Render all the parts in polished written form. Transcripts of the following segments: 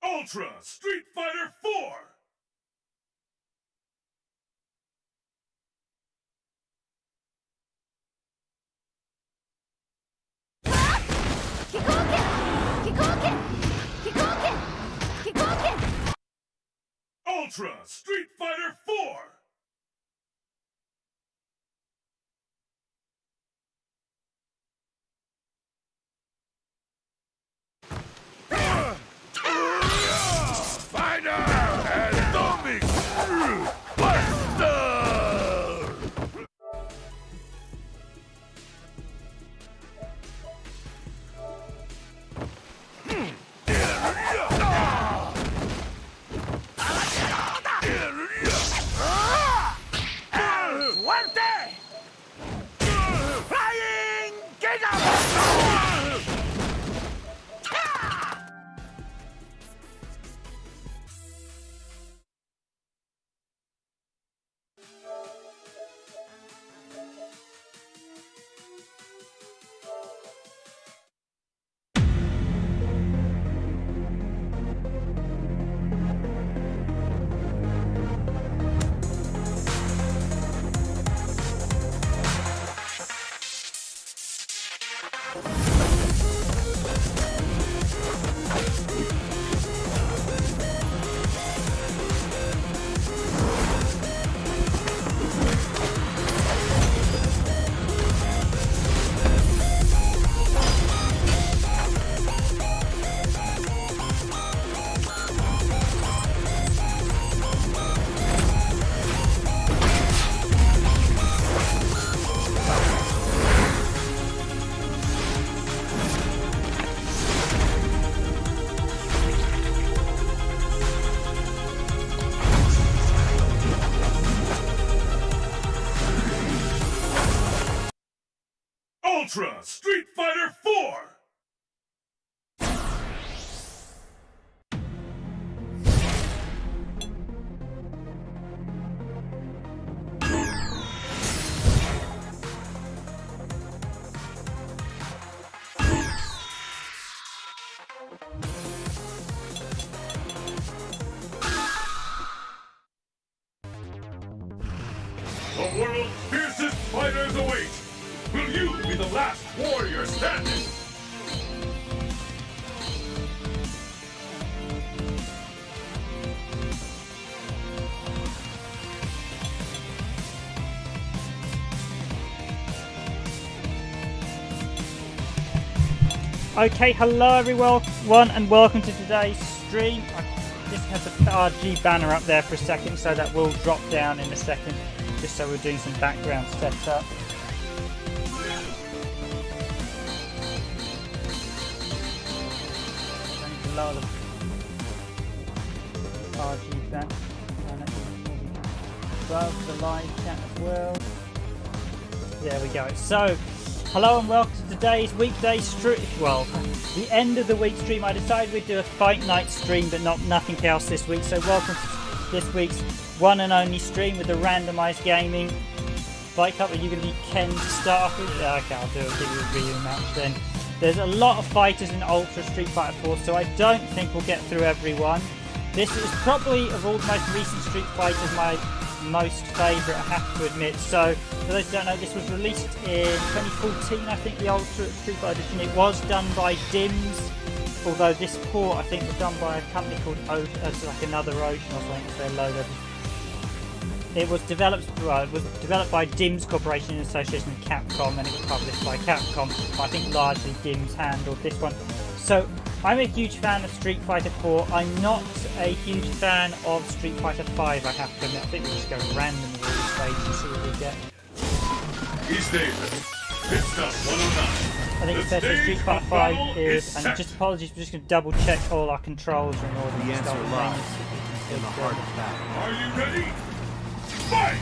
Ultra Street Fighter IV! Ultra Street Fighter IV! Fighter Atomic Buster! Flying Ultra Street Fighter IV! The world's fiercest fighters await! Will you be the last warrior standing? Okay, hello everyone and welcome to today's stream. This has a RG banner up there for a second, so that will drop down in a second, just so we're doing some background setup. Lower the RG banner above the live chat as well. There we go. So, hello and welcome to today's weekday stream. Well, the end of the week stream. I decided we'd do a fight night stream, but nothing else this week. So, welcome to this week's one and only stream with the Randomised Gaming Fight Cup. Are you going to be Ken to start off with? Okay, I'll give you a review match then. There's a lot of fighters in Ultra Street Fighter 4, so I don't think we'll get through everyone. This is probably, of all the most recent Street Fighters, my most favourite, I have to admit. So, for those who don't know, this was released in 2014, I think, the Ultra Street Fighter edition. It was done by Dimps, although this port, I think, was done by a company called like Another Ocean or something, so their logo. It was developed by Dimps Corporation in association with Capcom, and it was published by Capcom. I think largely Dimps handled this one. So I'm a huge fan of Street Fighter 4. I'm not a huge fan of Street Fighter 5, I have to admit. I think we just go randomly with the stage and see what we get. East Asia, pit stop 109. I think it says that Street Fighter 5 is, and just apologies, we're just going to double check all our controls are in order. The answer lies in the heart of battle. Are you ready? Fight!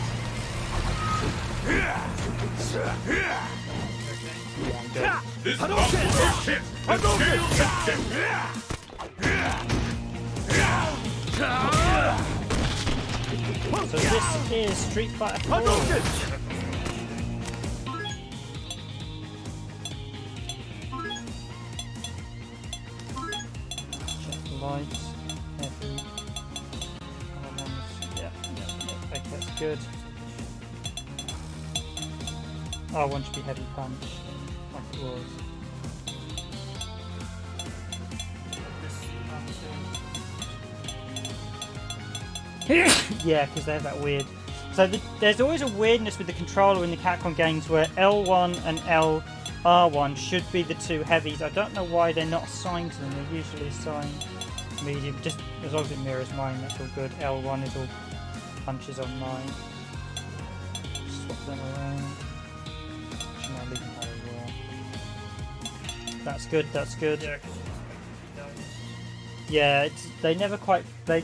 This bout will first hit the scale So this is Street Fighter 4. Check the lights. R1 should be heavy punch, like it was. Yeah, because they have that weird. So there's always a weirdness with the controller in the Capcom games where L1 and R1 should be the two heavies. I don't know why they're not assigned to them. They're usually assigned medium. Just as long as it mirrors mine, that's all good. L1 is all punches on mine. Swap them around. Actually, no, leave them how they were. That's good. That's good. Yeah, they never quite. They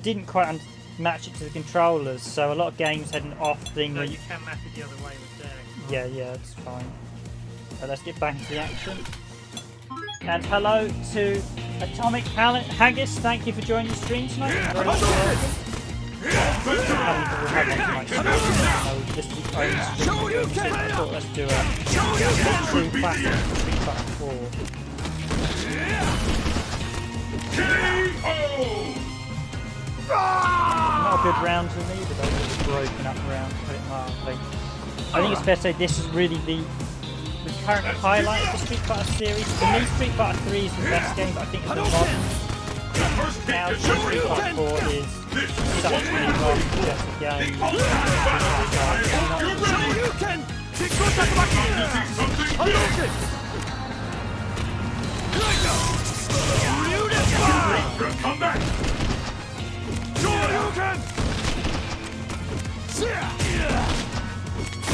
didn't quite match it to the controllers, so a lot of games had an off thing. No, where you can map it the other way with there. Yeah, it's fine. So let's get back to the action. And hello to Atomic Haggis, thank you for joining the stream tonight. Very much welcome. This is the only stream. I thought let's do a true classic Street Fighter 4. Not a good round for me, but those are the broken up round, put it mildly. I think it's fair to say this is really the current highlight of the Street Fighter series. For me, Street Fighter 3 is the best game, but I think it's a modern. Now, Street Fighter 4 is such a really well just a game. Come back! Shoryuken!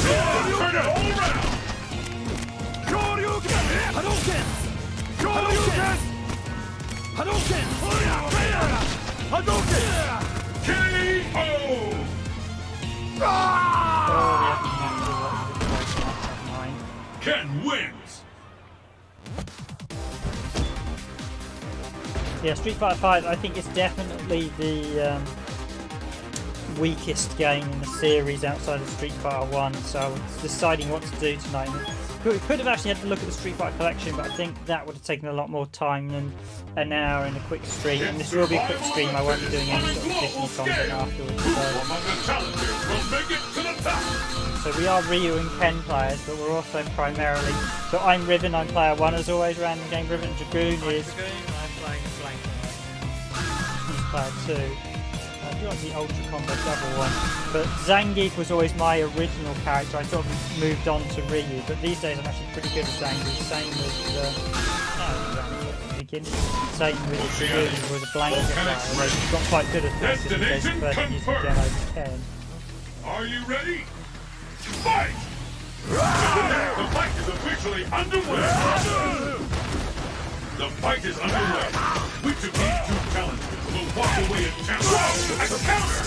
Turn it all around! Shoryuken! Hadouken! Shoryuken! Hadouken! Hadouken! KO! Ken wins! Yeah, Street Fighter 5, I think it's definitely the weakest game in the series outside of Street Fighter 1, so I was deciding what to do tonight. We could have actually had to look at the Street Fighter collection, but I think that would have taken a lot more time than an hour in a quick stream, and this will be a quick stream, I won't be doing any sort of additional content afterwards. So we are Ryu and Ken players, but we're also primarily... So I'm Riven, I'm player 1 as always, random game. Riven and Dragoon is... I'm playing flank. He's player 2. I do like the Ultra Combo double one. But Zangief was always my original character. I sort of moved on to Ryu, but these days I'm actually pretty good at Zangief. Same with Same with Dragoon, who was a blanket player. Although he got quite good at this in the first using Gen over 10. Are you ready? Fight! The fight is officially underway! The fight is underway. Which of these two challengers will walk away as champion? As a counter!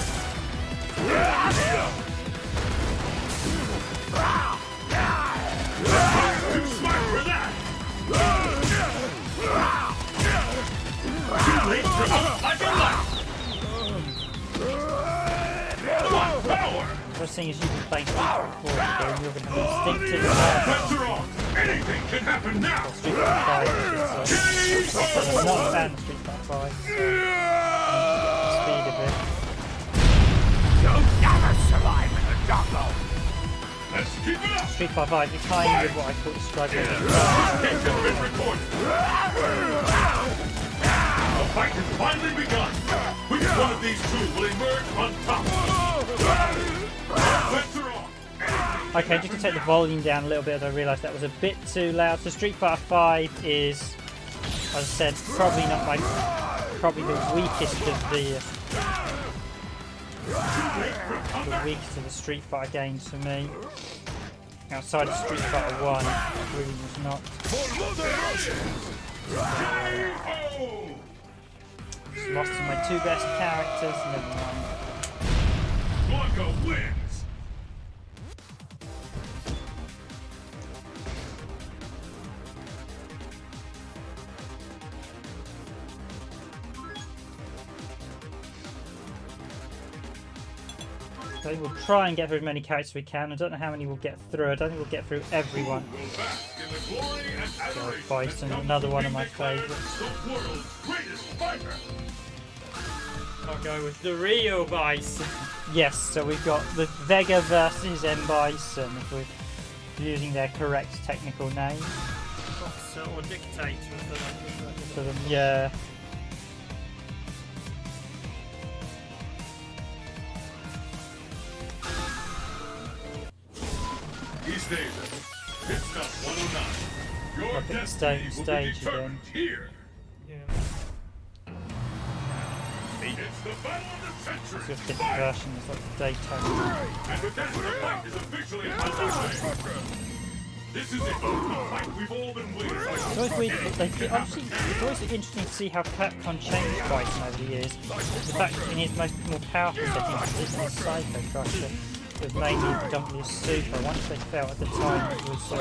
Too smart for that! Too late for up like a light! Come on, power! First thing is you can play Street Fighter 4 again, you're going to have instinctive Offense are on! Anything can happen now! Street Fighter 5 is I'm not a fan of Street Fighter 5. Speed of it. You'll never survive in the jungle! Let's keep it up! Street Fighter 5 is kind of what I call the struggle. This game has been recorded! The fight has finally begun! Which one of these two will emerge on top? Offense are on! Okay, just to take the volume down a little bit, I realised that was a bit too loud. So Street Fighter 5 is, as I said, probably the weakest of the weakest of the Street Fighter games for me. Outside of Street Fighter 1, it really was not. Just lost to my two best characters, never mind. Blanca wins! So we'll try and get through as many characters as we can. I don't know how many we'll get through. I don't think we'll get through everyone. So Bison, another one of my favourites. I'll go with the Rio Bison. Yes, so we've got the Vega versus M Bison. using their correct technical name. Boxer or dictator For them, yeah. East Asia, pit stop 109. Your Look at the destiny will be stage determined again. here. Yeah. It's the battle of the century. It's just different versions like the Daytona. And with that, the fight is officially underway. This is it. The fight we've all been waiting for. It's always weird, obviously, it's always interesting to see how Capcom changed fighting over the years. The fact that in his more powerful settings, it's a Psycho Crusher. It was mainly predominantly a super. Once they felt at the time it was.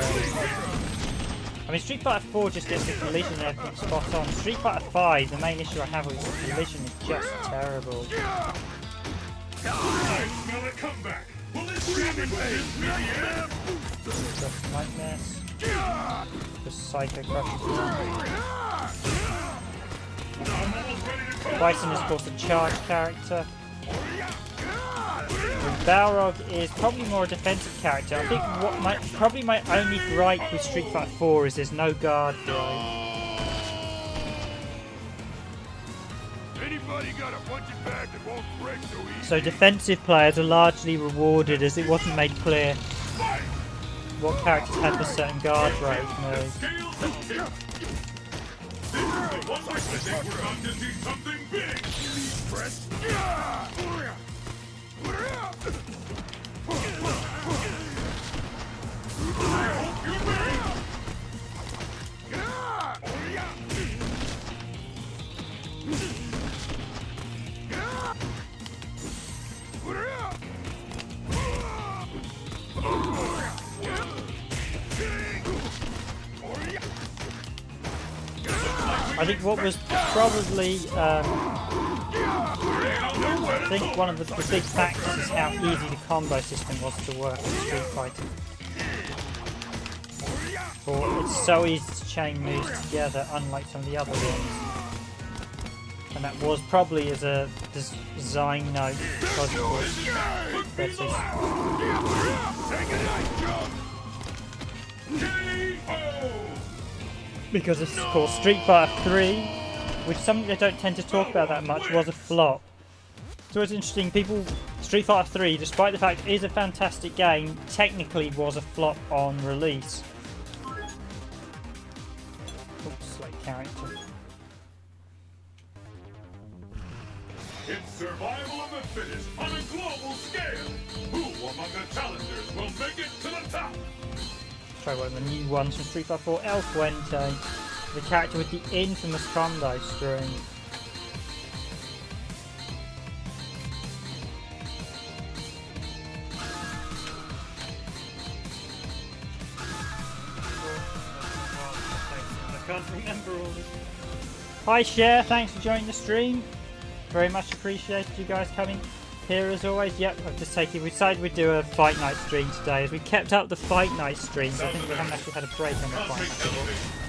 I mean, Street Fighter IV just gets the collision and everything spot on. Street Fighter V, the main issue I have with the collision is just terrible. I smell a comeback. Will this champion be the Just nightmares. Just Psycho Crusher. Bison is of course a charge character. Balrog is probably more a defensive character. I think probably my only gripe with Street Fighter IV is there's no guard throw. Anybody got a punching bag that won't break so easy? So defensive players are largely rewarded as it wasn't made clear what characters had the certain guard rate moves. scales have tipped? This is the one I think we're about to see something big. Press. I hope you're ready. I think what was probably I think one of the big factors is how easy the combo system was to work in Street Fighter. For it's so easy to chain moves together, unlike some of the other ones. And that was probably as a design note because it was better. Because of course Street Fighter 3, which is something they don't tend to talk about that much, was a flop. So it's interesting, Street Fighter 3, despite the fact it is a fantastic game, technically was a flop on release. Oops, like character. It's survival of the fittest on a global scale. Who among the challengers will make it to the top? Try one of the new ones from Street Fighter 4, El Fuente, the character with the infamous combo string. I can't remember all this. Hi Cher, thanks for joining the stream. Very much appreciated you guys coming here as always. Yep, I've just taken, we decided we'd do a fight night stream today. As we kept up the fight night streams, I think we haven't actually had a break on the fight night, so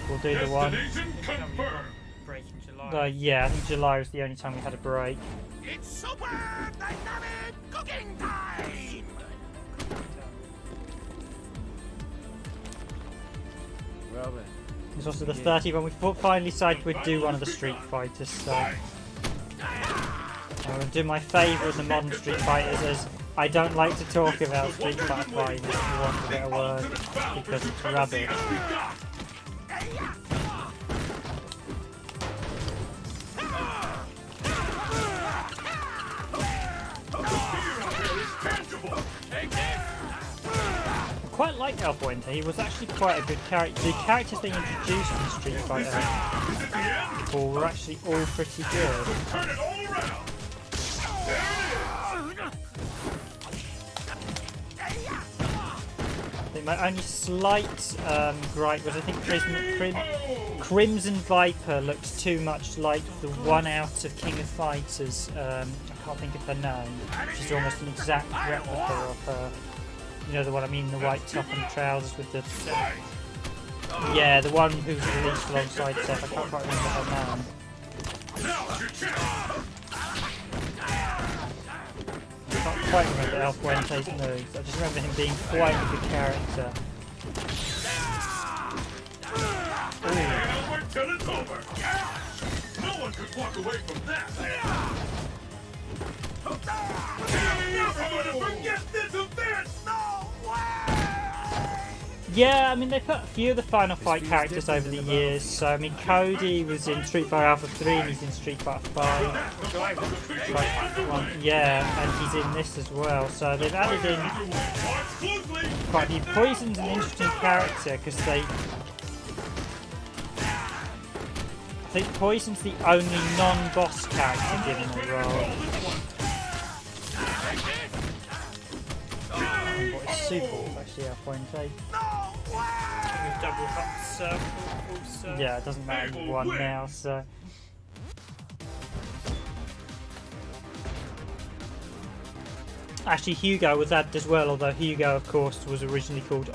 we'll do the one. Destination confirmed. Break in July. Yeah, I think July was the only time we had a break. It's super dynamic cooking time! Well then. It's also the 30th when we finally decided we'd do one of the Street Fighters, so I'm going to do my favourite of the modern Street Fighters, as I don't like to talk about Street Fighter V, if you want a better word, because it's rubbish. I quite like El Fuente, he was actually quite a good character. The characters they introduced in Street Fighter 4 were actually all pretty good. Turn it all around. I think my only slight gripe was I think Crimson Viper looked too much like the one out of King of Fighters. I can't think of her name. She's almost an exact replica of her. You know the one I mean, the white top and trousers with the... Yeah, the one who was released alongside Seth. I can't quite remember her name. I can't quite remember El Fuente's moves. I just remember him being quite a good character. And we're till it's over. No one could walk away from that. Never gonna forget this event. No way. Yeah, I mean, they put a few of the Final Fight characters over the years. So, I mean, Cody was in Street Fighter Alpha 3 and he's in Street Fighter 5. Yeah, and he's in this as well. So, they've added in quite a few. Poison's an interesting character because they. I think Poison's the only non-boss character given a role. What is super actually our point A. Double hop circle, full circle. Yeah, it doesn't matter who won now, so. Actually, Hugo was added as well, although Hugo, of course, was originally called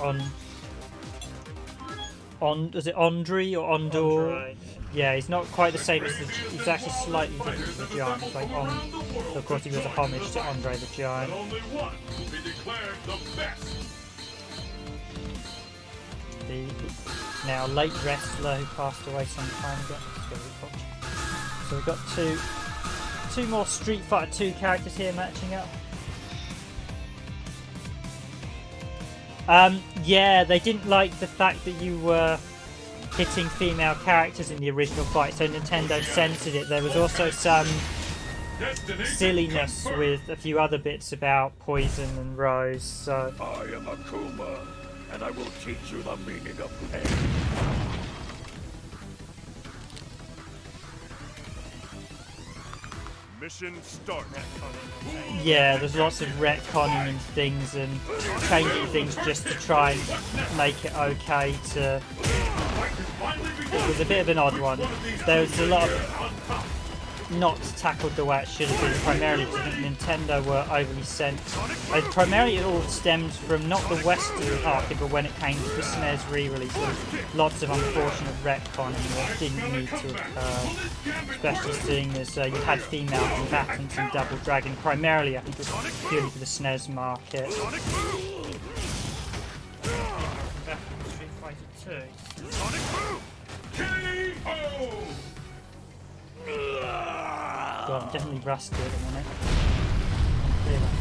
was it Andre or Ondor? Andre. Yeah, he's not quite the same as the. He's actually slightly different from the Giant. He's like so of course, he was a homage to Andre the Giant. Only one will be declared the best. The now late wrestler who passed away some time ago. So we've got two more Street Fighter 2 characters here matching up. Yeah, they didn't like the fact that you were hitting female characters in the original fight, so Nintendo censored it. There was also some silliness with a few other bits about Poison and Rose, so... I am Akuma, and I will teach you the meaning of pain. Mission start. Yeah, there's lots of retconning and things and changing things just to try and make it okay to... It was a bit of an odd one. There was a lot of not tackled the way it should have been, primarily because Nintendo were overly censored. Primarily it all stemmed from not the Western market, but when it came to the SNES re-release, there was lots of unfortunate retconning that didn't need to occur, especially seeing as you had female combatants in Double Dragon, primarily I think it was purely for the SNES market. Street Fighter 2. God, I'm definitely rusty at the minute.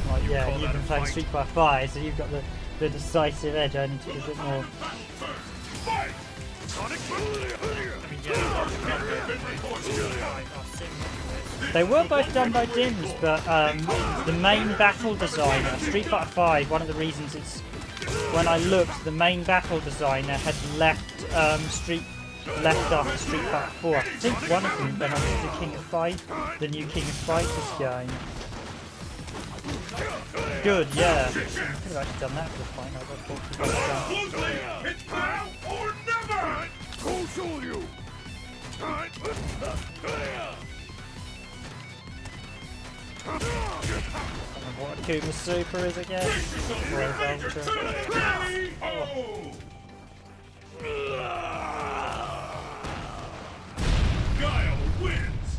Like, yeah, you've been playing Street Fighter 5, so you've got the decisive edge. I need to do a bit more. They were both done by Dimps, but the main battle designer, Street Fighter 5, one of the reasons it's... When I looked, the main battle designer had left after Street Fighter 4. I think one of them went on to the King of Fight, the new King of Fighters game. Good, yeah. I could have actually done that for the fight. It's now or never! Go show you! What Akuma's super is again? Guile wins!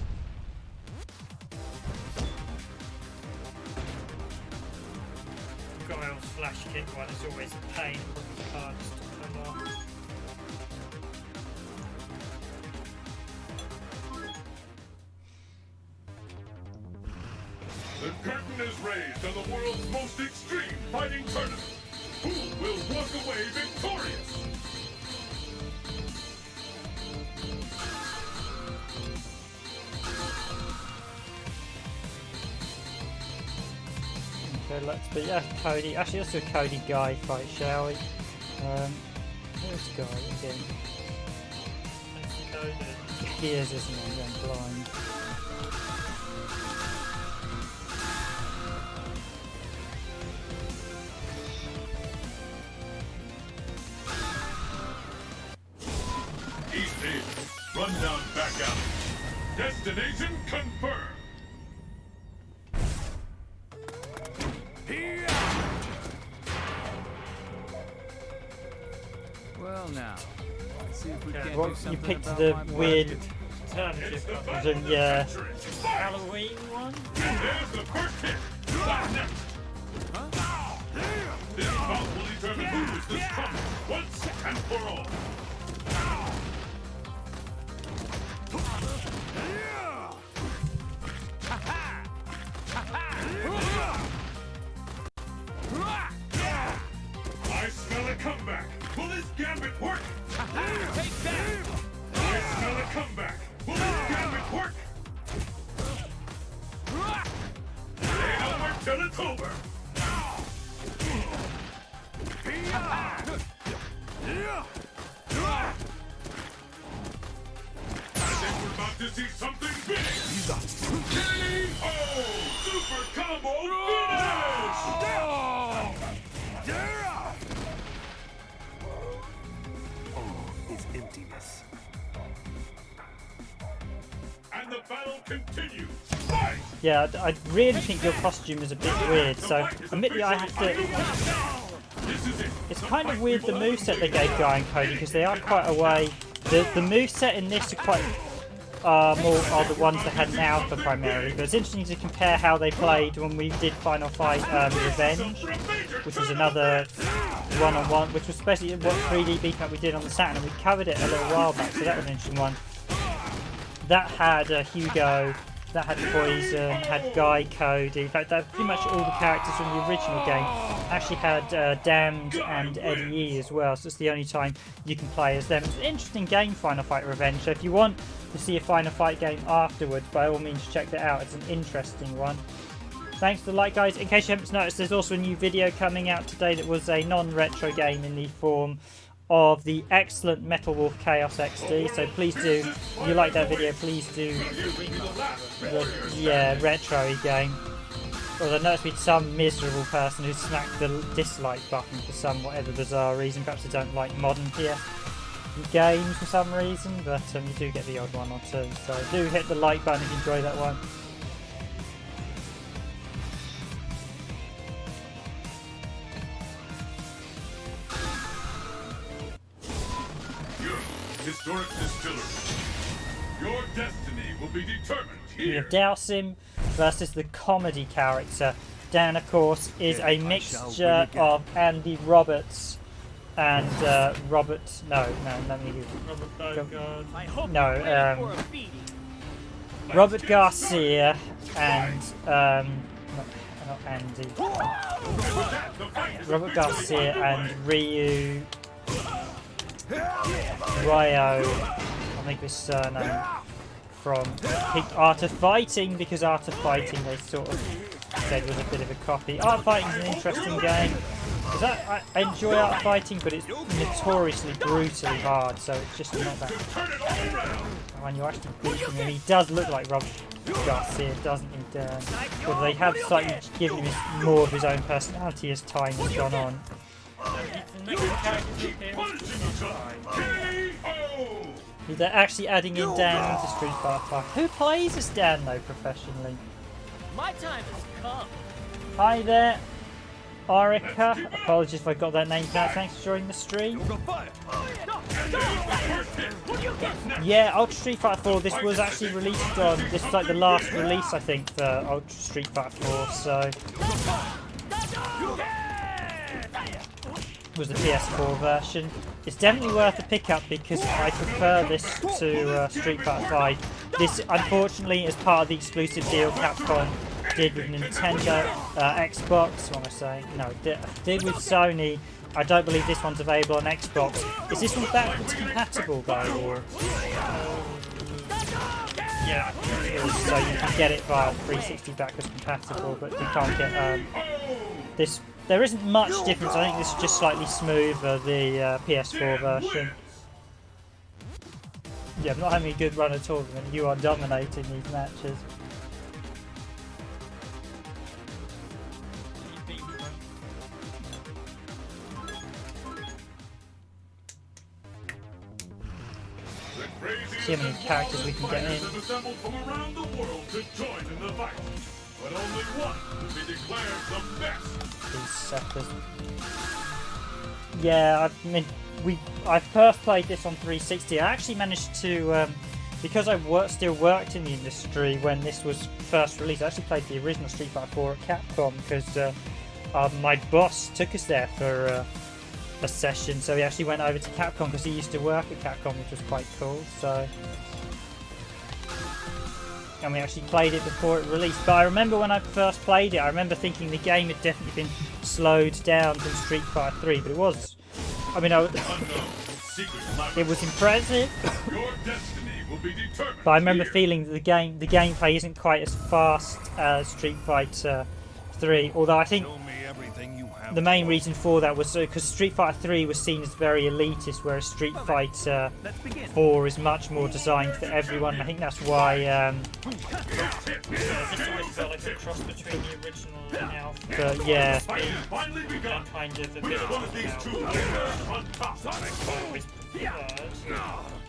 Guile's flash kick one is always a pain with the cards to come off. The curtain is raised on the world's most extreme fighting tournament. Who will walk away victorious? Okay, let's be Cody. Actually, let's do a Cody Guy fight, shall we? Where's Guy again? He is, isn't he? I'm blind. East Asia, rundown back out. Destination confirmed. Well now, let's see if we can't do What, you something picked about the my weird... Alternative Yeah. Halloween one? There's the first hit. What's next? This bout will determine who is the strongest. One think we're about to see something big. KO! Super combo finish! Is emptiness. And the battle continues. Fight! Yeah, I really think your costume is a bit weird, so admittedly I have to... This is it. It's kind of weird the moveset they gave Guy and Cody, because they are quite away. The moveset in this are quite... more are the ones that had an alpha primarily, but it's interesting to compare how they played when we did Final Fight Revenge, which was another one-on-one, which was especially what 3D beat up we did on the Saturn, and we covered it a little while back, so that was an interesting one. That had Hugo, that had Poison, had Guy, Cody, in fact that pretty much all the characters from the original game. Actually had Damned and Eddie E as well, so it's the only time you can play as them. It's an interesting game, Final Fight Revenge, so if you want to see a Final Fight game afterwards, by all means check that out, it's an interesting one. Thanks for the like, guys. In case you haven't noticed, there's also a new video coming out today that was a non-retro game in the form of the excellent Metal Wolf Chaos XD, so please do, if you like that video, please do the retro game. Although I noticed with some miserable person who smacked the dislike button for some whatever bizarre reason. Perhaps they don't like modern PS games for some reason, but you do get the odd one or two, so do hit the like button if you enjoy that one. Historic distillery. Your destiny will be determined We here. have Dowsim versus the comedy character. Dan, of course, is a mixture of Andy Roberts and Robert. No, let me. No, Robert Garcia and not Andy. Robert Garcia and Ryu. Ryo, I think his surname, from Art of Fighting, because Art of Fighting they sort of said was a bit of a copy. Art of Fighting is an interesting game, because I enjoy Art of Fighting, but it's notoriously brutally hard, so it's just not that. When you're actually beating him, he does look like Robert Garcia, doesn't he, Dan? But they have slightly given him more of his own personality as time has gone on. They're actually adding in Dan into Street Fighter V. Who plays as Dan though professionally? My time has come. Hi there, Orica. Apologies if I got that name pronounced. Thanks for joining the stream. Yeah, Ultra Street Fighter IV. This was actually released on. This is like the last release, I think, for Ultra Street Fighter IV. So. Was the PS4 version. It's definitely worth a pickup because I prefer this to Street Fighter V. This, unfortunately, is part of the exclusive deal Capcom did with Nintendo, Xbox. What am I saying? No, did with Sony. I don't believe this one's available on Xbox. Is this one backwards compatible, though? Or? Yeah, so you can get it via 360 backwards compatible, but you can't get this. There isn't much difference. I think this is just slightly smoother, the PS4 version. Yeah, I'm not having a good run at all, and you are dominating these matches. See how many characters we can get in. Assembled from around the world to join in the fight. But only one will be declared the best. These suckers. Yeah, I mean, I first played this on 360. I actually managed to, because I still worked in the industry when this was first released. I actually played the original Street Fighter IV at Capcom because my boss took us there for a session. So he actually went over to Capcom because he used to work at Capcom, which was quite cool. So. And we actually played it before it released. But I remember when I first played it, I remember thinking the game had definitely been slowed down from Street Fighter 3, but it was. I mean, it was impressive. Your destiny will be determined. But I remember feeling that the gameplay isn't quite as fast as Street Fighter 3. Although I think the main reason for that was because Street Fighter 3 was seen as very elitist, whereas Street Fighter 4 is much more designed for everyone. I think that's why. I just always felt like a cross between the original and Alpha. But yeah, And kind of a bit of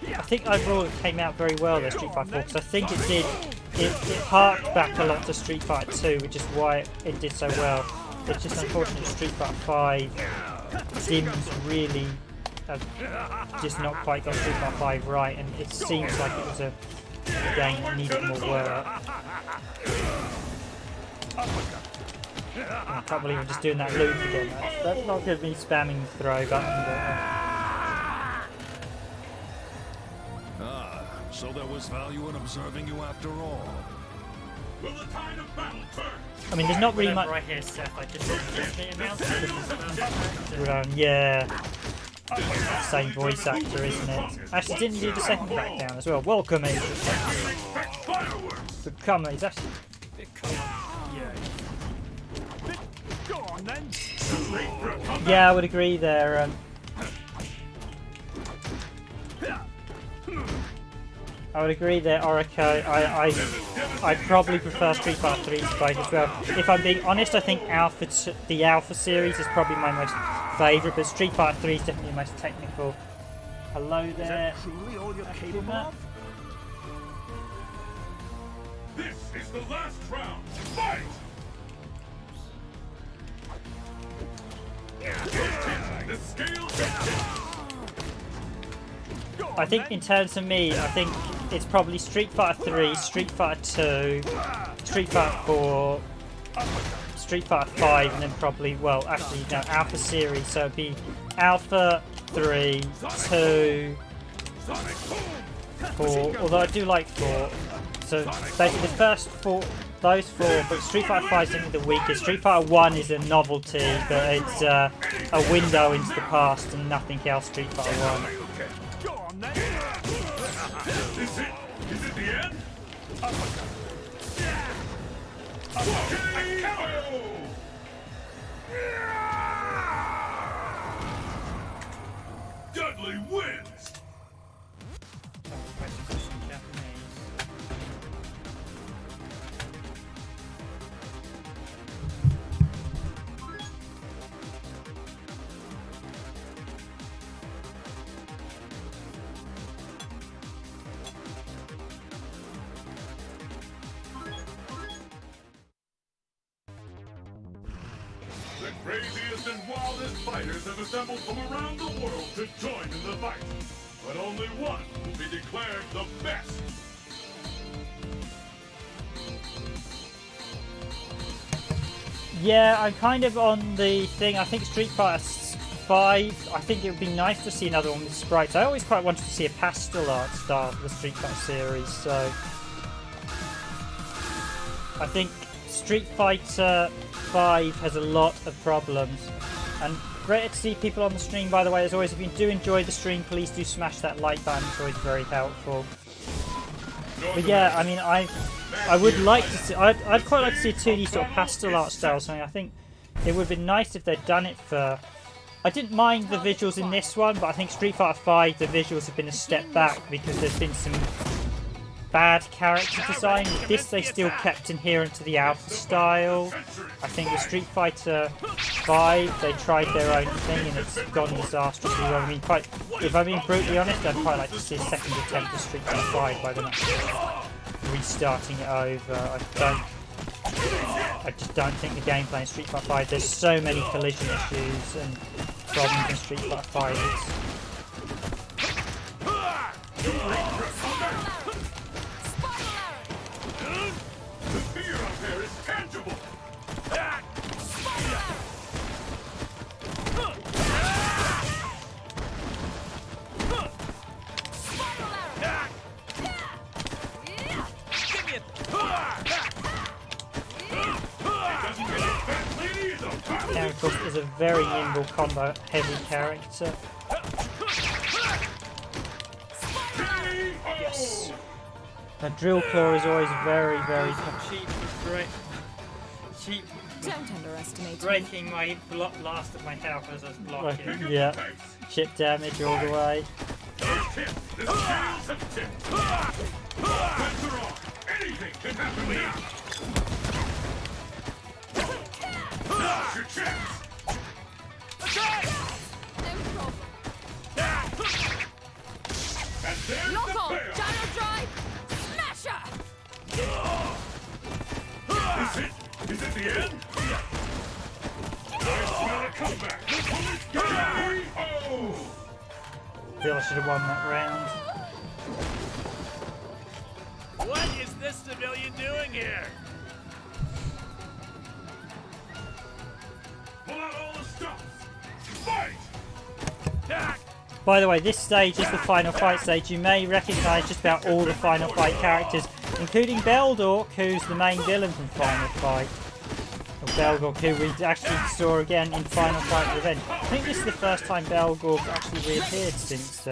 I think overall it came out very well, though, Street Fighter 4, because I think it did. It harked back a lot to Street Fighter 2, which is why it did so well. It's just unfortunate Street Fighter 5 Dimps really have just not quite got Street Fighter 5 right, and it seems like it was a game that needed more work. I can't believe I'm just doing that loop again. That's not going to be spamming the throw button. So there was value in observing you after all. Will the tide of battle turn? I mean, there's not really much. Right here, Seth. I just announced Yeah. Same voice actor, isn't it? Actually, didn't do the second crackdown as well. Welcome, Age. Become he's actually. Go on then. Yeah, I would agree there. I would agree there, Orico. I probably prefer Street Fighter 3 to both as well. If I'm being honest, I think the Alpha series is probably my most favourite, but Street Fighter 3 is definitely the most technical. Hello there. Is that truly all you're capable of? This is the last round. Fight! The scale. I think in terms of me, I think it's probably Street Fighter 3, Street Fighter 2, Street Fighter 4, Street Fighter 5, and then probably, well, actually, no, Alpha series, so it'd be Alpha 3, 2, 4, although I do like 4. So basically the first 4, those 4, but Street Fighter 5 is definitely the weakest. Street Fighter 1 is a novelty, but it's a window into the past and nothing else Street Fighter 1. Go on then. Is it the end? Dudley wins! The craziest and wildest fighters have assembled from around the world to join in the fight. But only one will be declared the best. Yeah, I'm kind of on the thing. I think Street Fighter 5, I think it would be nice to see another one with sprites. I always quite wanted to see a pastel art style for the Street Fighter series, so I think Street Fighter 5 has a lot of problems. And great to see people on the stream, by the way. As always, if you do enjoy the stream, please do smash that like button. It's always very helpful. But yeah, I mean, I would like to see. I'd quite like to see a 2D sort of pastel art style. Something. I think it would be nice if they'd done it for. I didn't mind the visuals in this one, but I think Street Fighter 5, the visuals have been a step back because there's been some bad character design. With this, they still kept adherent to the Alpha style. I think with Street Fighter 5, they tried their own thing and it's gone disastrously wrong. I mean, if I'm being brutally honest, I'd quite like to see a second attempt at Street Fighter 5 by them actually restarting it over. I just don't think the gameplay in Street Fighter 5, there's so many collision issues and problems in Street Fighter 5. The fear up there is tangible. Now, of course, is a very nimble combo heavy character. Yes. The drill claw is always very, very cheap, great. Cheap Don't underestimate me. Breaking my last of my health as I was blocking. Yeah. Chip damage all the way. First hit. The scales have tipped. Bets are on. Anything can happen now. Now's your chance. No problem. And there's Lock the on! pair. Gyro drive! Smasher! Is it the end? I smell a comeback. Oh! Feel I should have won that round. What is this civilian doing here? Pull out all the stops. Fight! By the way, this stage is the final fight stage. You may recognise just about all the final fight characters, including Beldork, who's the main villain from Final Fight. Or Belgorg, who we actually saw again in Final Fight Revenge. I think this is the first time Belgorg actually reappeared since.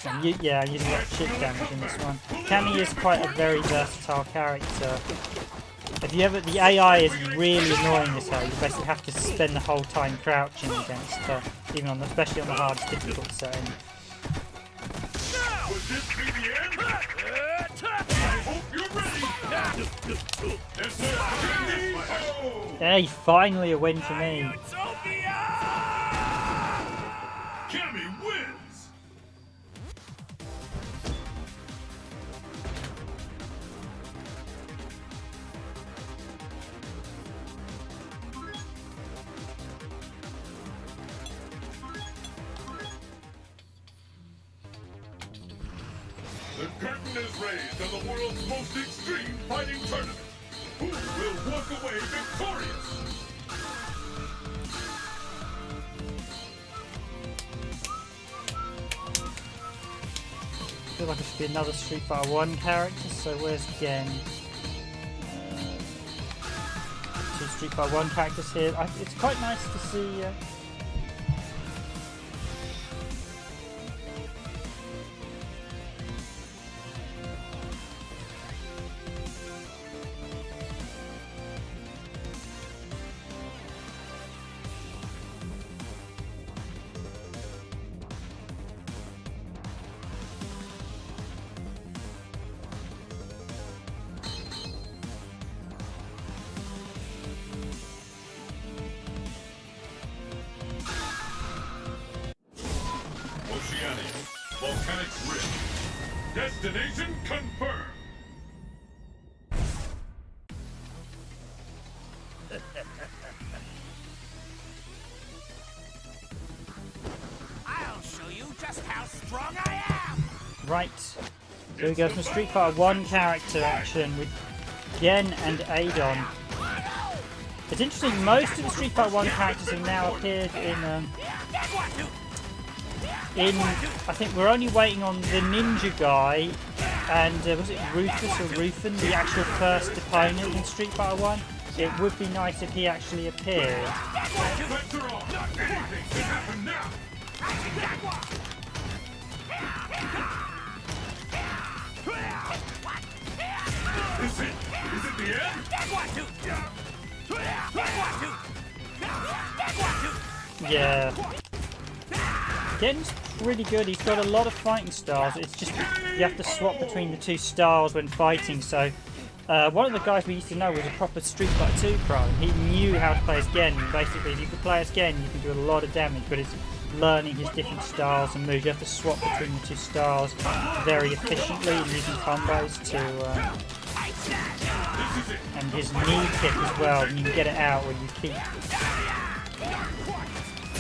I'm using a lot of chip damage in this one. Cammy is quite a very versatile character. The AI is really annoying as hell. You basically have to spend the whole time crouching against her, especially on the hardest difficult setting. Would this be the end? I hope you're ready. Hey, finally a win for me. Cammy wins. The curtain is raised on the world's most extreme fighting tournament. Who will walk away victorious? I feel like it should be another Street Fighter 1 character, so where's Gen? Two Street Fighter 1 characters here. It's quite nice to see... Volcanic Rift. Destination confirmed. I'll show you just how strong I am. Right. So we go from Street Fighter 1 character action with Gen and Adon. It's interesting, most of the Street Fighter 1 characters have now appeared I think we're only waiting on the ninja guy and was it Rufus or Rufin, the actual first opponent in Street Fighter 1? It would be nice if he actually appeared. Bets are on. Anything can happen now. Is it the end? Yeah. Gen's pretty good. He's got a lot of fighting styles. It's just you have to swap between the two styles when fighting. So one of the guys we used to know was a proper Street Fighter II pro. He knew how to play as Gen. Basically, if you could play as Gen, you can do a lot of damage. But it's learning his different styles and moves. You have to swap between the two styles very efficiently and using combos to. And his knee kick as well. And you can get it out when you keep.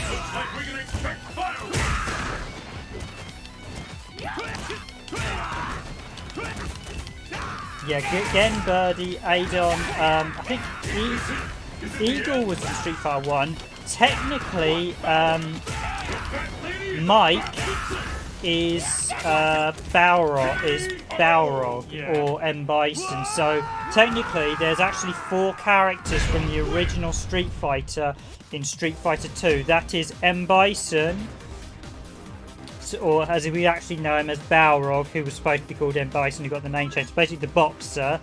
Looks like we can expect fireworks. Yeah, Gen, Birdie, Adon. I think Eagle was in Street Fighter 1. Technically, Mike is Balrog or M. Bison. So technically, there's actually 4 characters from the original Street Fighter in Street Fighter 2. That is M. Bison, or as we actually know him as Balrog, who was supposed to be called M. Bison, who got the name changed. Basically, the boxer.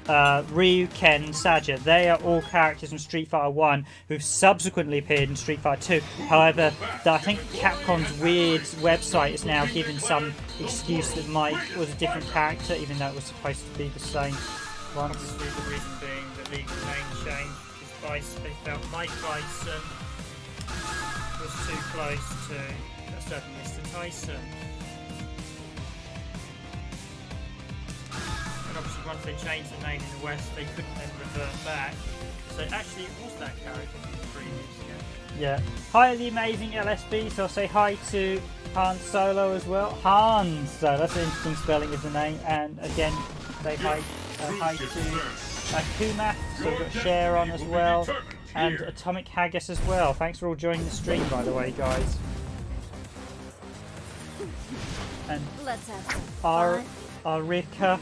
Ryu, Ken, Saja. They are all characters from Street Fighter 1 who've subsequently appeared in Street Fighter 2. However, I think Capcom's weird website is now giving some excuse that Mike was a different character, even though it was supposed to be the same one. Obviously, the reason being that legal name change because they felt Mike Bison was too close to a certain Mr. Tyson. And obviously, once they changed the name in the West, they couldn't then revert back. So actually, it was that character from the previous. Yeah. Hi, the amazing LSB. So I'll say hi to Han Solo as well. Han Solo. That's an interesting spelling of the name. And again, say hi to Kumath. So we've got Sharon as well. And Atomic Haggis as well. Thanks for all joining the stream, by the way, guys. And Let's have some fun. Arika.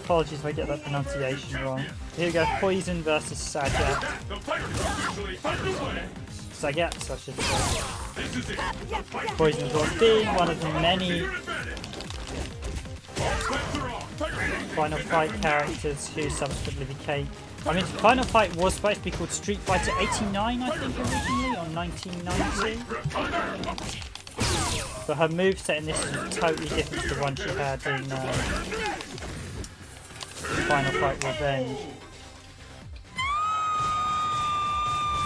Apologies if I get that pronunciation wrong. Here we go. Poison versus Sagat. Sagat, I should say. Poison, of course, being one of the many Final Fight characters who subsequently became. I mean, Final Fight was supposed to be called Street Fighter 89, I think, originally, or 1990. But her moveset in this is totally different to the one she had in Final Fight Revenge.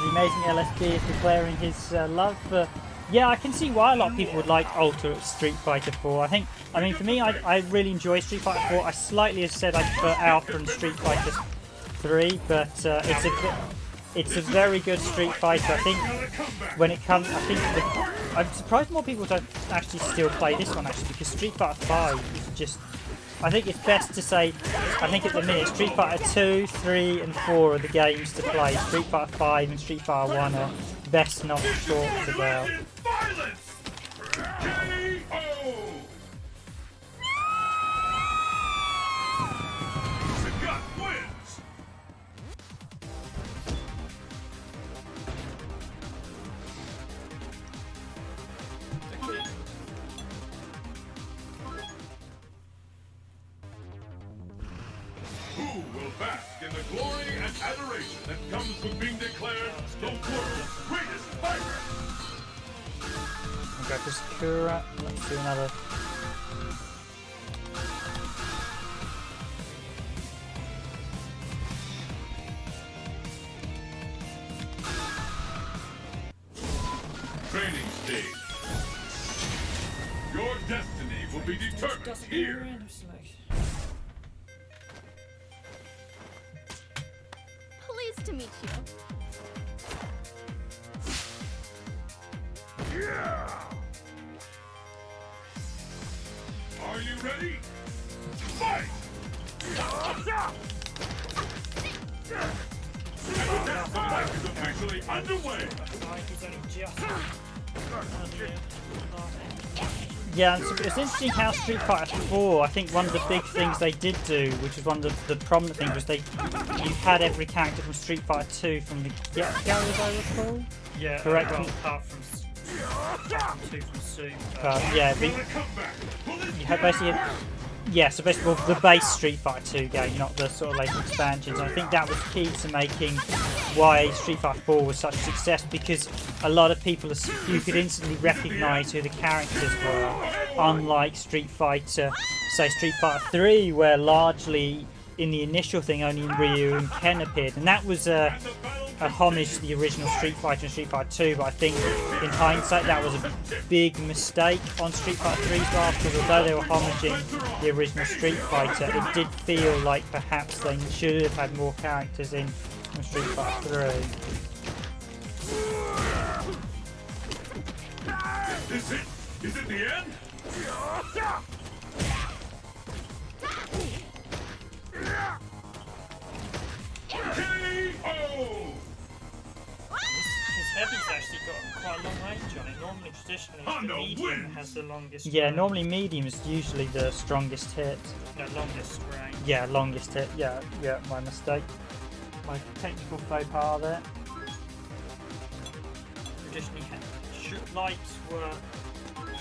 The amazing LSD is declaring his love for... Yeah, I can see why a lot of people would like Ultra Street Fighter 4. I mean, for me, I really enjoy Street Fighter 4. I slightly, as said, I prefer Alpha and Street Fighter 3, but it's a very good Street Fighter. I think when it comes, I'm surprised more people don't actually still play this one, actually, because Street Fighter 5 is just... I think it's best to say, I think at the minute, Street Fighter 2, 3 and 4 are the games to play. Street Fighter 5 and Street Fighter 1 are best not talked about. Who will bask in the glory and adoration that comes from being declared the world's greatest fighter? I'll go for Sakura. Let's do another. Training stage. Your destiny will be determined here. Pleased to meet you. Yeah! Are you ready? Fight! The fight is officially underway! Yeah, it's interesting how Street Fighter 4, I think one of the big things they did do, which was one of the prominent things, was you had every character from Street Fighter 2 from the get-go, as I recall? Yeah, correct. well, apart from 2 from Super. Yeah, you had basically... Yeah, so basically the base Street Fighter 2 game, not the sort of later expansions. I think that was key to making why Street Fighter 4 was such a success, because a lot of people, you could instantly recognise who the characters were, unlike Street Fighter, say Street Fighter 3, where largely in the initial thing only Ryu and Ken appeared, and that was a homage to the original Street Fighter and Street Fighter 2, but I think in hindsight that was a big mistake on Street Fighter 3's part, because although they were homaging the original Street Fighter, it did feel like perhaps they should have had more characters in Street Fighter 3. Is it the end? His heavy's actually got quite a long range on it. Normally, traditionally, the medium has the longest Yeah, range. normally medium is usually the strongest hit. No, longest range. Yeah, longest hit. Yeah, my mistake. My technical faux pas there. Traditionally, lights were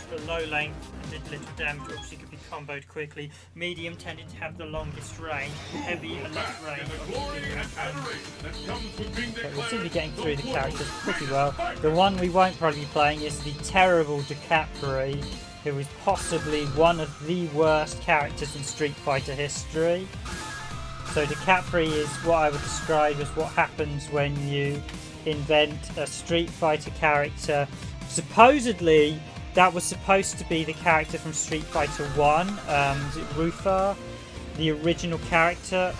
The low lane did little damage, obviously could be comboed quickly. Medium tended to have the longest range. Heavy and less range, But we'll soon be getting through the characters pretty well. The one we won't probably be playing is the terrible DiCaprio, who is possibly one of the worst characters in Street Fighter history. So DiCaprio is what I would describe as what happens when you invent a Street Fighter character. Supposedly, that was supposed to be the character from Street Fighter 1, is it Rufa? The original character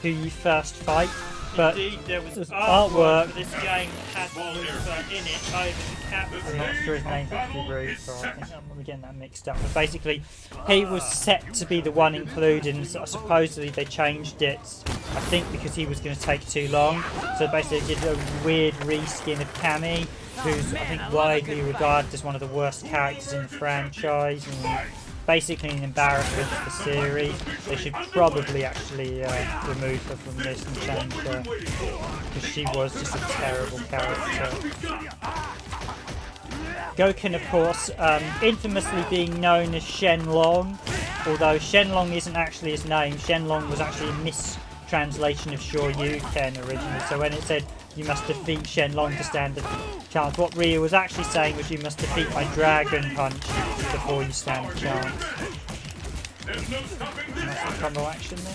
who you first fight. But indeed, there was artwork. for this game that had Rufa in it over DiCaprio. I'm not sure his name's actually Rufa, I think I'm getting that mixed up. But basically, he was set to be the one included, and supposedly they changed it, I think because he was going to take too long. So basically they did a weird reskin of Cammy, who's I think widely regarded as one of the worst characters in the franchise, and basically an embarrassment to the series. They should probably actually remove her from this and change her, because she was just a terrible character. Gouken, of course, infamously being known as Shenlong, although Shenlong isn't actually his name. Shenlong was actually a mistranslation of Shoryuken originally, so when it said you must defeat Shenlong to stand a chance, what Ryu was actually saying was you must defeat my Dragon Punch before you stand a chance. Nice combo action there.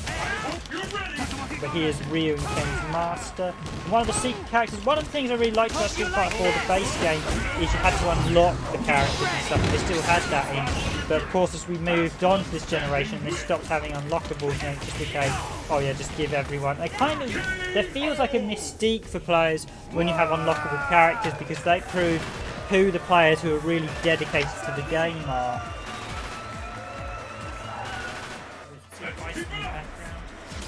But he is Ryu and Ken's master. And one of the secret characters, one of the things I really liked about Street Fighter 4, the base game, is you had to unlock the characters and stuff. They still had that in. But of course, as we moved on to this generation, they stopped having unlockables, and it just became, oh yeah, just give everyone. There feels like a mystique for players when you have unlockable characters, because they prove who the players who are really dedicated to the game are.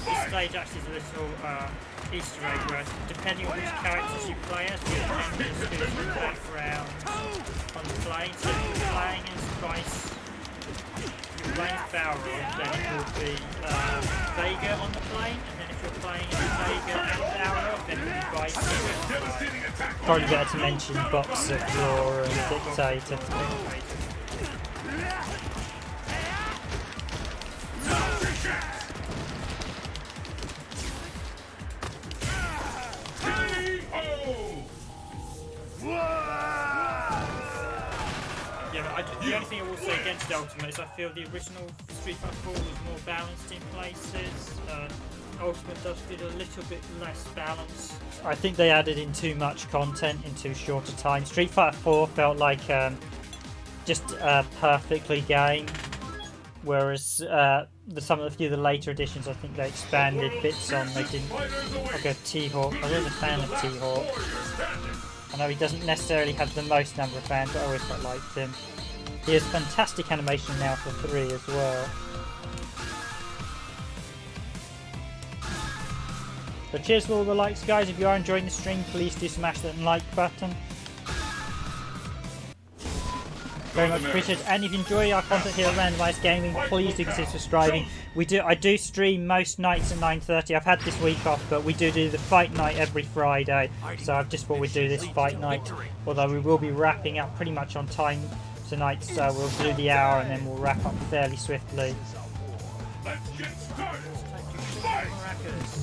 This stage actually is a little Easter egg where, depending on which characters you play as, the enemies who's in the background on the plane. So if you're playing as Price, if you're playing as Balrog, then it will be Vega on the plane, and then if you're playing as Vega and Balrog, then it will be Vice. Probably better to mention Boxer, Claw and Dictator. The only thing I will say against Ultimate is I feel the original Street Fighter 4 was more balanced in places. Ultimate does feel a little bit less balanced. I think they added in too much content in too short a time. Street Fighter 4 felt like just perfectly game, whereas some of the later editions, I think they expanded bits on. They didn't, like a T-Hawk. I wasn't a fan of T-Hawk. I know he doesn't necessarily have the most number of fans, but I always quite liked him. He has fantastic animation now for 3 as well. But cheers for all the likes, guys. If you are enjoying the stream, please do smash that like button. Very much appreciated. And if you enjoy our content here at Randomised Gaming, please do consider subscribing. I do stream most nights at 9:30. I've had this week off, but we do the fight night every Friday. So I've just thought we'd do this fight night. Although we will be wrapping up pretty much on time tonight, so we'll do the hour and then we'll wrap up fairly swiftly.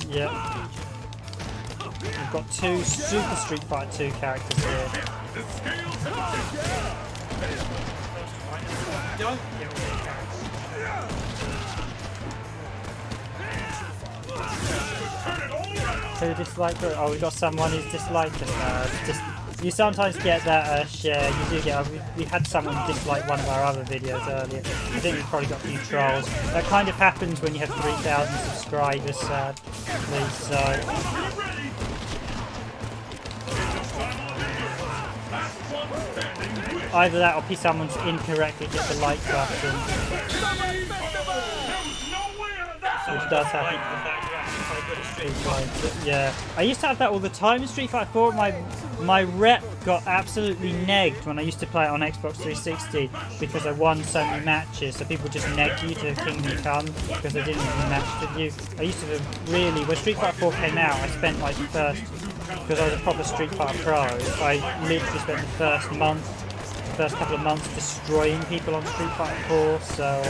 Yeah. We've got 2 Super Street Fighter 2 characters here. Who disliked it? Oh, we've got someone who's disliked us now. You sometimes get that share. You do get. We had someone dislike one of our other videos earlier. I think we've probably got a few trolls. That kind of happens when you have 3,000 subscribers, sadly. So. Either that or someone's incorrectly hit the like button. Which does happen. Yeah, I used to have that all the time in Street Fighter 4. My rep got absolutely negged when I used to play it on Xbox 360 because I won so many matches. So people just negged you to Kingdom Come because they didn't even match with you. I used to really, when Street Fighter 4 came out, I spent like the first, because I was a proper Street Fighter pro, I literally spent the first month first couple of months destroying people on Street Fighter 4, so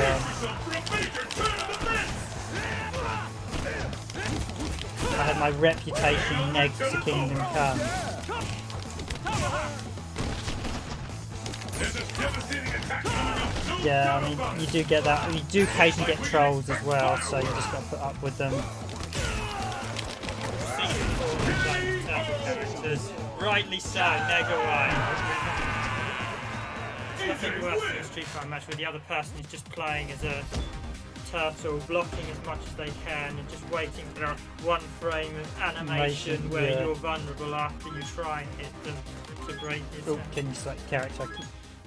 I had my reputation negged to Kingdom Come. Yeah, I mean, you do get that. You do occasionally get trolls as well, so you just got to put up with them. Rightly so, neg away. Nothing worse than a Street Fighter match where the other person is just playing as a turtle, blocking as much as they can and just waiting for one frame of animation where you're vulnerable after you try and hit them to break it. Oh, can you select character?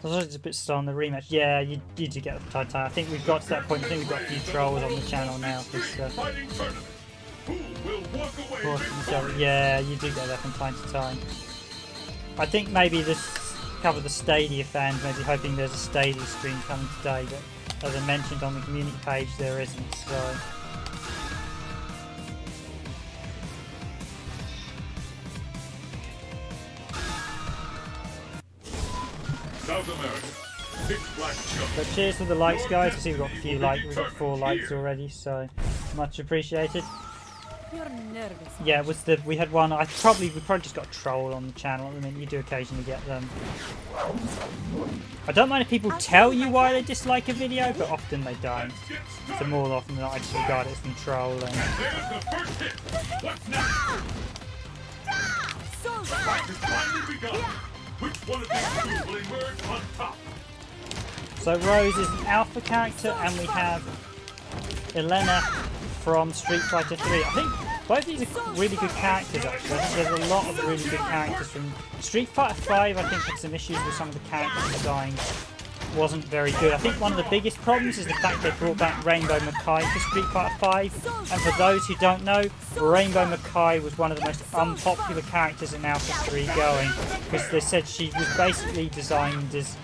I was just a bit slow on the rematch. Yeah, you do get the time. I think we've got to that point. I think we've got a few trolls on the channel now. Yeah, you do get that from time to time. I think maybe this cover the Stadia fans maybe hoping there's a Stadia stream coming today, but as I mentioned on the community page, there isn't. So. South America. But cheers for the likes, guys. I see we've got a few likes. We've got 4 likes already, so much appreciated. Yeah, it was we had one. We probably just got a troll on the channel. I mean, you do occasionally get them. I don't mind if people tell you why they dislike a video, but often they don't. So more often than not, I just regard it as some trolling. So Rose is an alpha character, and we have Elena from Street Fighter 3. I think both of these are really good characters, actually. I think there's a lot of really good characters from Street Fighter 5. I think had some issues with some of the character design. Wasn't very good. I think one of the biggest problems is the fact they brought back Rainbow Makai for Street Fighter 5. And for those who don't know, Rainbow Makai was one of the most unpopular characters in Alpha 3 going, because they said she was basically designed as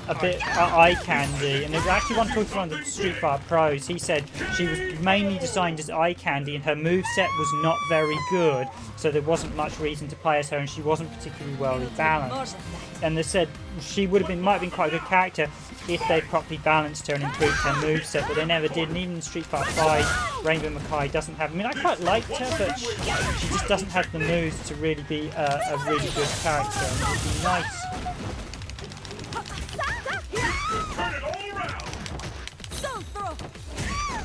a bit eye candy, and it was actually one talking to one of the Street Fighter pros. He said she was mainly designed as eye candy, and her moveset was not very good, so there wasn't much reason to play as her, and she wasn't particularly well balanced. And they said she might have been quite a good character if they properly balanced her and improved her moveset, but they never did. And even in Street Fighter 5, Rainbow Makai doesn't have. I mean, I quite liked her, but she just doesn't have the moves to really be a really good character. And it would be nice.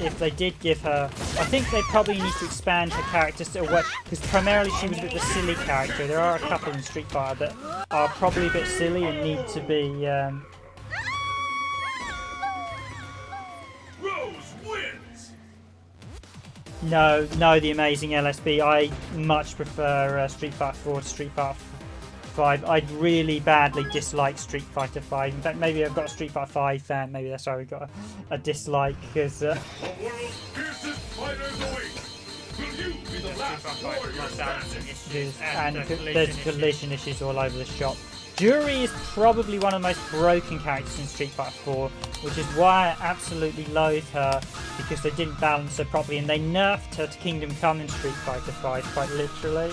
If they did give her, I think they probably need to expand her characters to what, because primarily she was a bit of a silly character. There are a couple in Street Fighter that are probably a bit silly and need to be. Rose wins. No, the amazing LSB. I much prefer Street Fighter 4 to Street Fighter 5. I really badly dislike Street Fighter 5. In fact, maybe I've got a Street Fighter 5 fan. Maybe that's why we've got a dislike, because. The world's fiercest fighters await. Will you be the last warrior and there's collision issues all over the shop. Jury is probably one of the most broken characters in Street Fighter 4, which is why I absolutely loathe her, because they didn't balance her properly, and they nerfed her to Kingdom Come in Street Fighter 5, quite literally.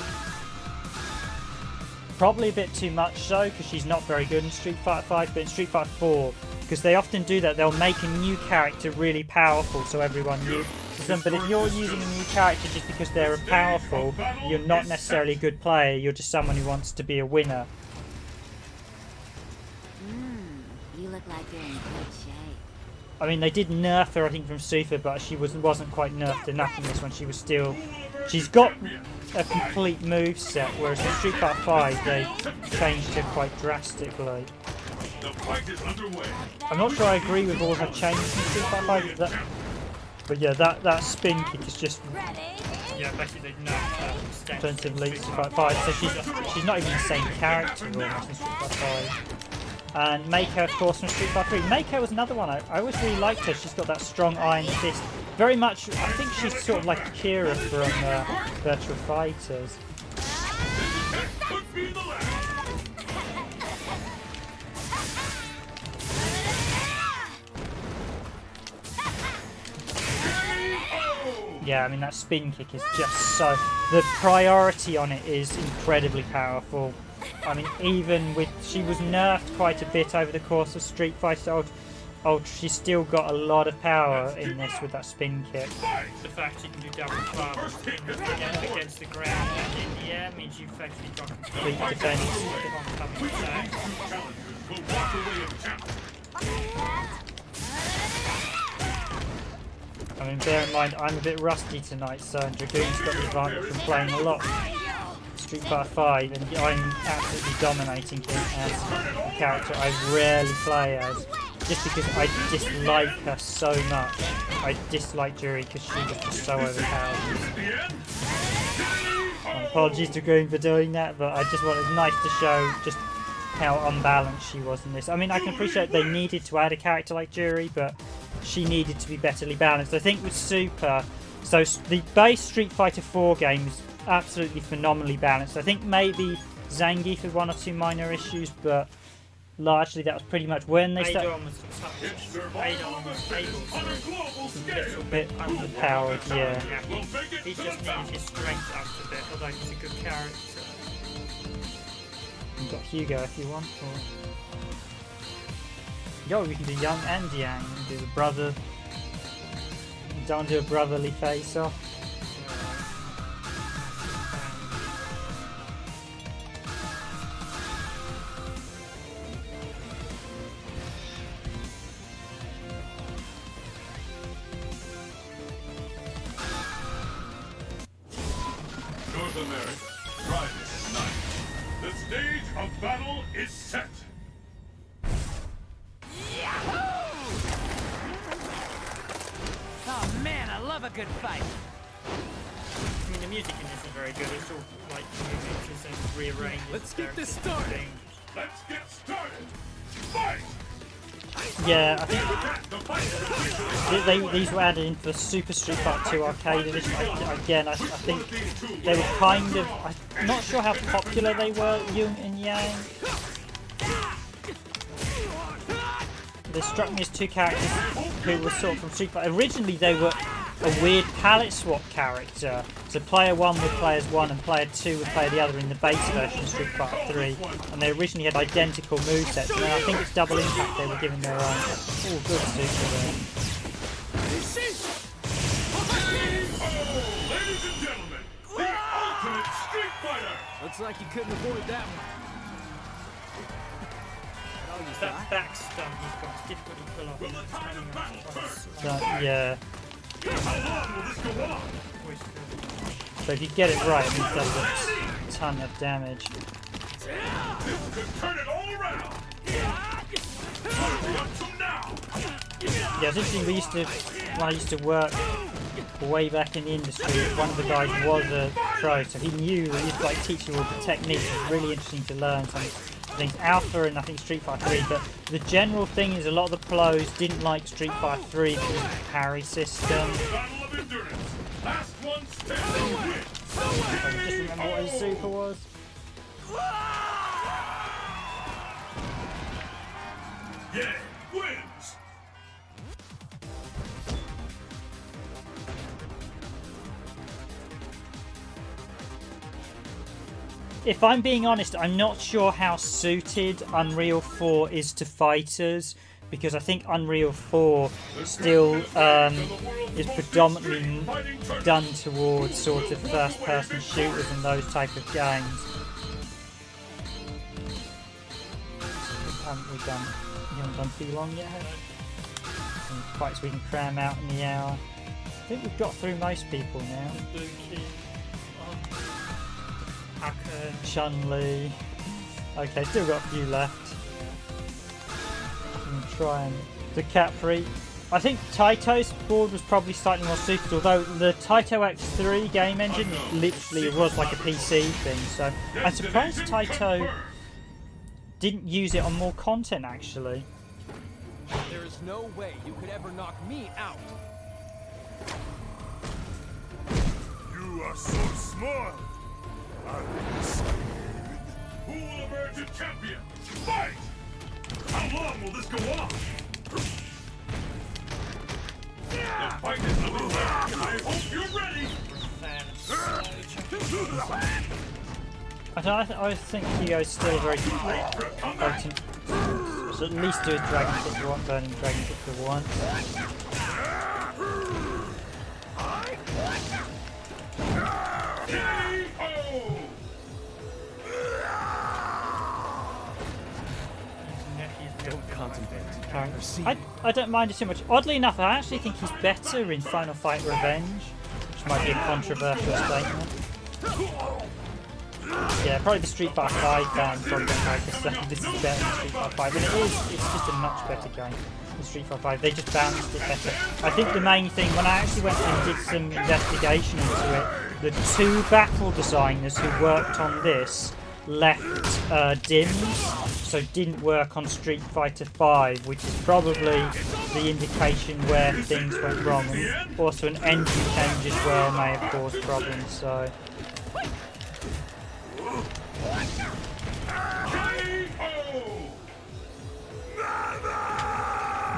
Probably a bit too much so, because she's not very good in Street Fighter 5, but in Street Fighter 4, because they often do that, they'll make a new character really powerful so everyone uses them, but if you're using a new character just because they're powerful, you're not necessarily a good player, you're just someone who wants to be a winner. You look like you're in good shape. I mean, they did nerf her, I think, from Super, but she wasn't quite nerfed enough in this one. She was still... She's got a complete moveset, whereas in Street Fighter 5, they changed her quite drastically. The fight is underway. I'm not sure I agree with all of her changes in Street Fighter 5, but yeah, that spin kick is just... Yeah, basically they nerfed her extensively in Street Fighter 5, so she's not even the same character almost in Street Fighter 5. And Meiko, of course, from Street Fighter 3. Meiko was another one. I always really liked her. She's got that strong iron fist. Very much, I think she's sort of like Kira from Virtua Fighters. Yeah, I mean, that spin kick is just so... The priority on it is incredibly powerful. I mean, even with she was nerfed quite a bit over the course of Street Fighter Ultra, she's still got a lot of power in this with that spin kick. The fact you can do double bumps against the ground and in the air means you've effectively got complete defense. oncoming attacks. I mean, bear in mind, I'm a bit rusty tonight, so Dragoon's got the advantage from playing a lot Street Fighter V, and I'm absolutely dominating him as a character I rarely play as, just because I dislike her so much. I dislike Juri because she was just so overpowered. Apologies to Dragoon for doing that, but I just wanted nice to show just how unbalanced she was in this. I mean, I can appreciate they needed to add a character like Juri, but she needed to be betterly balanced. I think with Super, so the base Street Fighter IV game is absolutely phenomenally balanced. I think maybe Zangief had one or two minor issues, but largely that was pretty much when they started. Adon was able to a little Bit underpowered, yeah. He just needed his strength up a bit, although he's a good character. You've got Hugo if you want, or yo, we can do Young and Yang, and do the brother. Don't do a brotherly face off. North America, Friday night. The stage of battle is set. Oh man, I love a good fight. I mean, the music in this is very good. It's all like remixes and rearranges. Let's get this characters and started. things. Let's get started. Fight! Yeah, I think these were added in for Super Street Fighter 2 Arcade Edition. Again, I think they were kind of. I'm not sure how popular they were, Young and Yang. They struck me as two characters who were sort of from Street Fighter. Originally, they were a weird palette swap character. So player 1 with players 1 and player 2 would play the other in the base version of Street Fighter 3. And they originally had identical movesets. And then I think it's Double Impact they were given their own. Oh, good Super there. Ladies and gentlemen, the ultimate Street Fighter! Looks like you couldn't avoid that one. That back stun he's got is difficult to pull off. Will the tide of battle turn? So, yeah. How long will this go on? So if you get it right, it does a ton of damage. This could turn it all around. Up to now. Yeah, it's interesting. When I used to work way back in the industry, one of the guys was a pro, so he knew, he used to like teach you all the techniques. It was really interesting to learn some things. Alpha and I think Street Fighter 3, but the general thing is a lot of the pros didn't like Street Fighter 3 because of the parry system. Battle of endurance. Last one standing wins. I can just remember what his super was. Yeah, wins. If I'm being honest, I'm not sure how suited Unreal 4 is to fighters, because I think Unreal 4 still is predominantly done towards sort of first-person shooters and those type of games. We haven't done too long yet, have we? Some fights we can cram out in the hour. I think we've got through most people now. Chun-Li. Okay, still got a few left. Try and the Capri. I think Taito's board was probably slightly more suited, although the Taito X3 game engine literally was like a PC thing, so I'm surprised Taito didn't use it on more content actually. There is no way you could ever knock me out. You are so small. Who will emerge a champion? Fight! How long will this go on? The fight is underway. I hope you're ready. I don't know, I think Hugo's still very potent. So at least do a Dragon Kick for one, Burning Dragon Kick for one. Don't contemplate. I don't mind it too much. Oddly enough, I actually think he's better in Final Fight Revenge, which might be a controversial statement. Yeah, probably the Street Fighter V fans probably don't like this. This is better than Street Fighter V, but it is. It's just a much better game than Street Fighter V. They just balanced it better. I think the main thing, when I actually went and did some investigation into it, the two battle designers who worked on this left Dimps, so didn't work on Street Fighter V, which is probably the indication where things went wrong. And also an engine change as well may have caused problems. So.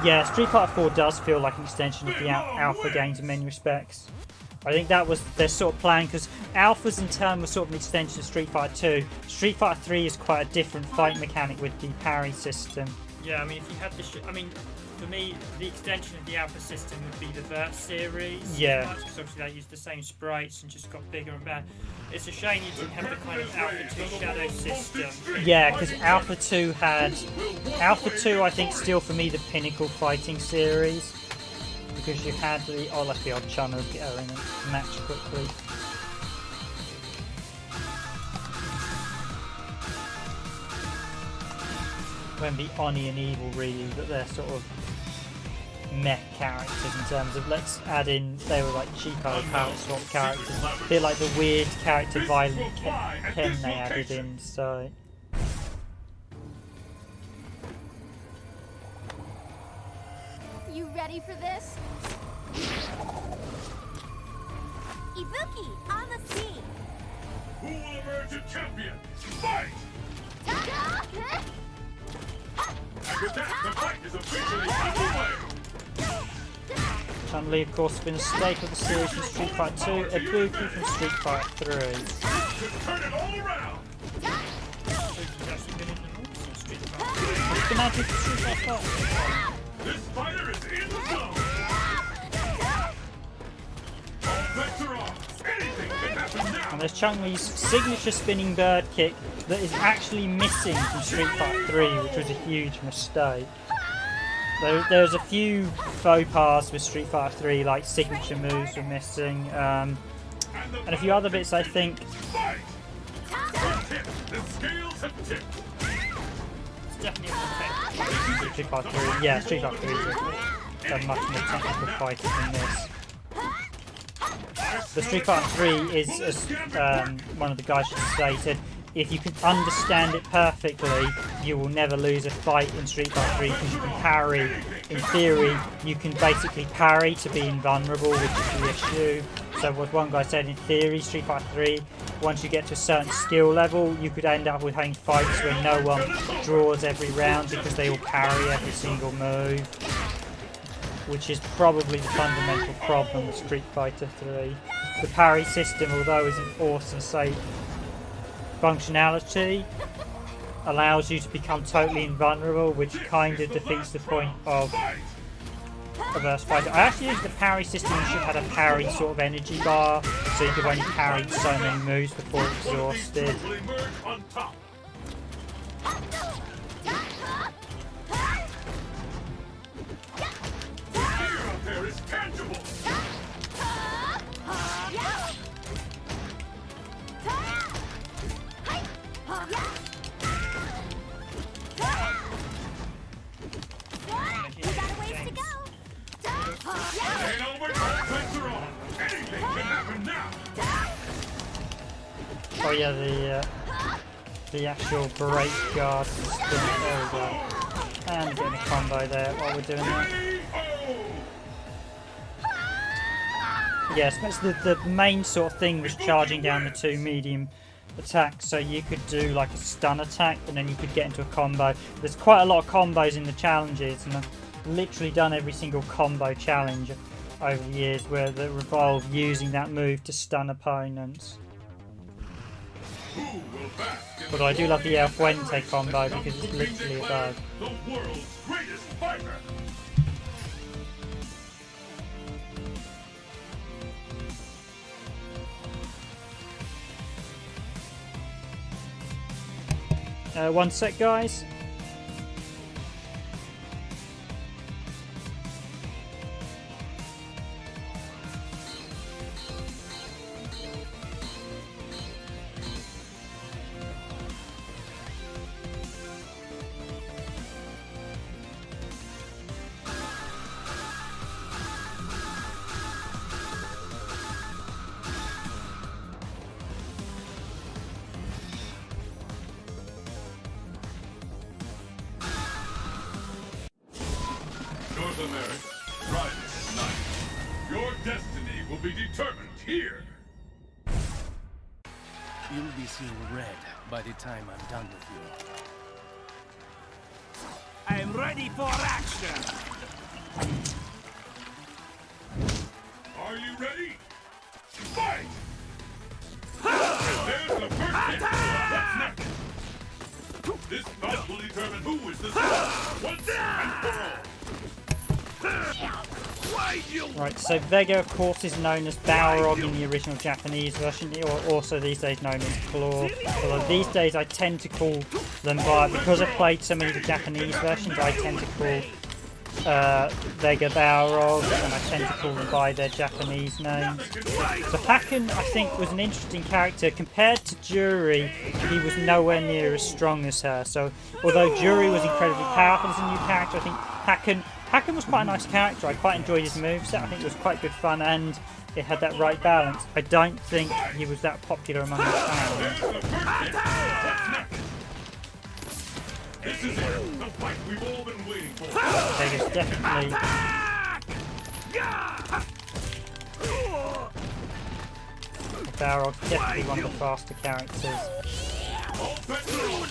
Yeah, Street Fighter IV does feel like an extension of the Alpha games in many respects. I think that was their sort of plan, because Alpha's in turn was sort of an extension of Street Fighter II. Street Fighter III is quite a different fight mechanic with the parry system. Yeah, I mean, if you had this, I mean, for me, the extension of the Alpha system would be the Verse series. Yeah. Because obviously they used the same sprites and just got bigger and better. It's a shame you didn't have the kind of Alpha 2 Shadow system. Yeah, because Alpha 2 had... Alpha 2, I think, still for me the pinnacle fighting series. Because you had the... Oh, let's be odd channel get her in and match quickly. When the Oni and Evil really, but they're sort of mech characters in terms of, let's add in, they were like cheapo power swap characters, a bit like the weird character Violent Ken they added in, so... You ready for this? Ibuki, on the scene! Who will emerge a champion? Fight! With that, the fight is officially underway! Chun-Li, of course, has been a staple of the series from Street Fighter II, Ibuki from Street Fighter 3. Just turn it all around! He's actually been in the North in Street Fighter. It's been added to Street Fighter 4. This fighter is in the zone! All bets are off! Anything can happen now! And there's Chun-Li's signature spinning bird kick that is actually missing from Street Fighter 3, which was a huge mistake. There's a few faux pas with Street Fighter 3, like signature moves were missing, and a few other bits I think. Fight! The scales have tipped! It's definitely a protect. Street Fighter 3, yeah, Street Fighter 3 is a much more technical fighter than this. The Street Fighter 3 is, as one of the guys stated, if you can understand it perfectly, you will never lose a fight in Street Fighter 3 because you can parry. In theory, you can basically parry to be invulnerable, which is the issue. So what one guy said, in theory, Street Fighter 3, once you get to a certain skill level, you could end up with having fights where no one draws every round because they all parry every single move. Which is probably the fundamental problem with Street Fighter 3. The parry system, although is an awesome functionality, allows you to become totally invulnerable, which kind of defeats the point of a verse fighter. I actually think the parry system should have a parry sort of energy bar, so you could only parry so many moves before exhausted. Will emerge on top! The fear out there is tangible! You got a ways to go! Ain't over, all bets are off! Anything can happen now! Oh yeah, the actual break guard system. There we go. And getting a combo there while we're doing that. Yes, that's the main sort of thing was charging down the two medium attacks, so you could do like a stun attack and then you could get into a combo. There's quite a lot of combos in the challenges, and I've literally done every single combo challenge over the years where they revolve using that move to stun opponents. But I do love the El Fuente combo because it's literally a bird. The world's greatest fighter. One sec, guys. North America, Friday night. Your destiny will be determined here. You'll be seeing red by the time I'm done with you. I'm ready for action! Are you ready? Fight! There's the first hit. What's next? This bout will determine who is the star once and for all. Right, so Vega, of course, is known as Balrog in the original Japanese version, or also these days known as Claw. Although these days I tend to call them by, because I've played so many of the Japanese versions, I tend to call Vega Balrog, and I tend to call them by their Japanese names. So Haken, I think, was an interesting character. Compared to Juri, he was nowhere near as strong as her. So although Juri was incredibly powerful as a new character, I think Haken was quite a nice character. I quite enjoyed his moveset. I think it was quite good fun and it had that right balance. I don't think he was that popular among the fans. This is it, the fight we've all been waiting for. Vega's definitely... Balrog's definitely one of the faster characters. All bets are on.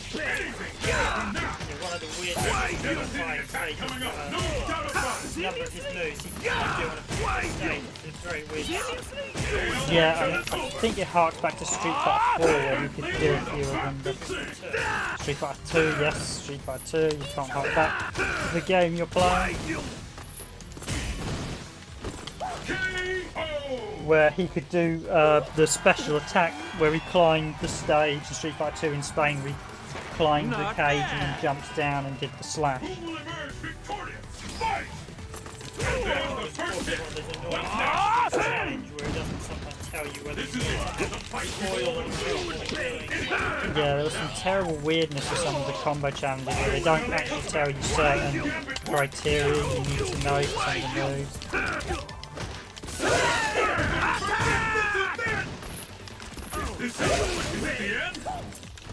One of the weirdest fights stages. Coming up, no doubt about it. Number of his moves he can do on a stage. It's very weird. Yeah, I think it harks back to Street Fighter 4 where you could do a few of them. But Street Fighter 2, yes, Street Fighter 2, you can't hark back to the game you're playing. Where he could do the special attack where he climbed the stage in Street Fighter 2 in Spain, where he climbed the cage and then jumps down and did the slash. Who will emerge victorious? Fight! There's the first hit. What's next? Challenge where it doesn't sometimes tell you whether This is it, the fight foil and Yeah, there was some terrible weirdness with some of the combo challenges where they don't actually tell you certain criteria you need to know for some of the moves. Is it the end?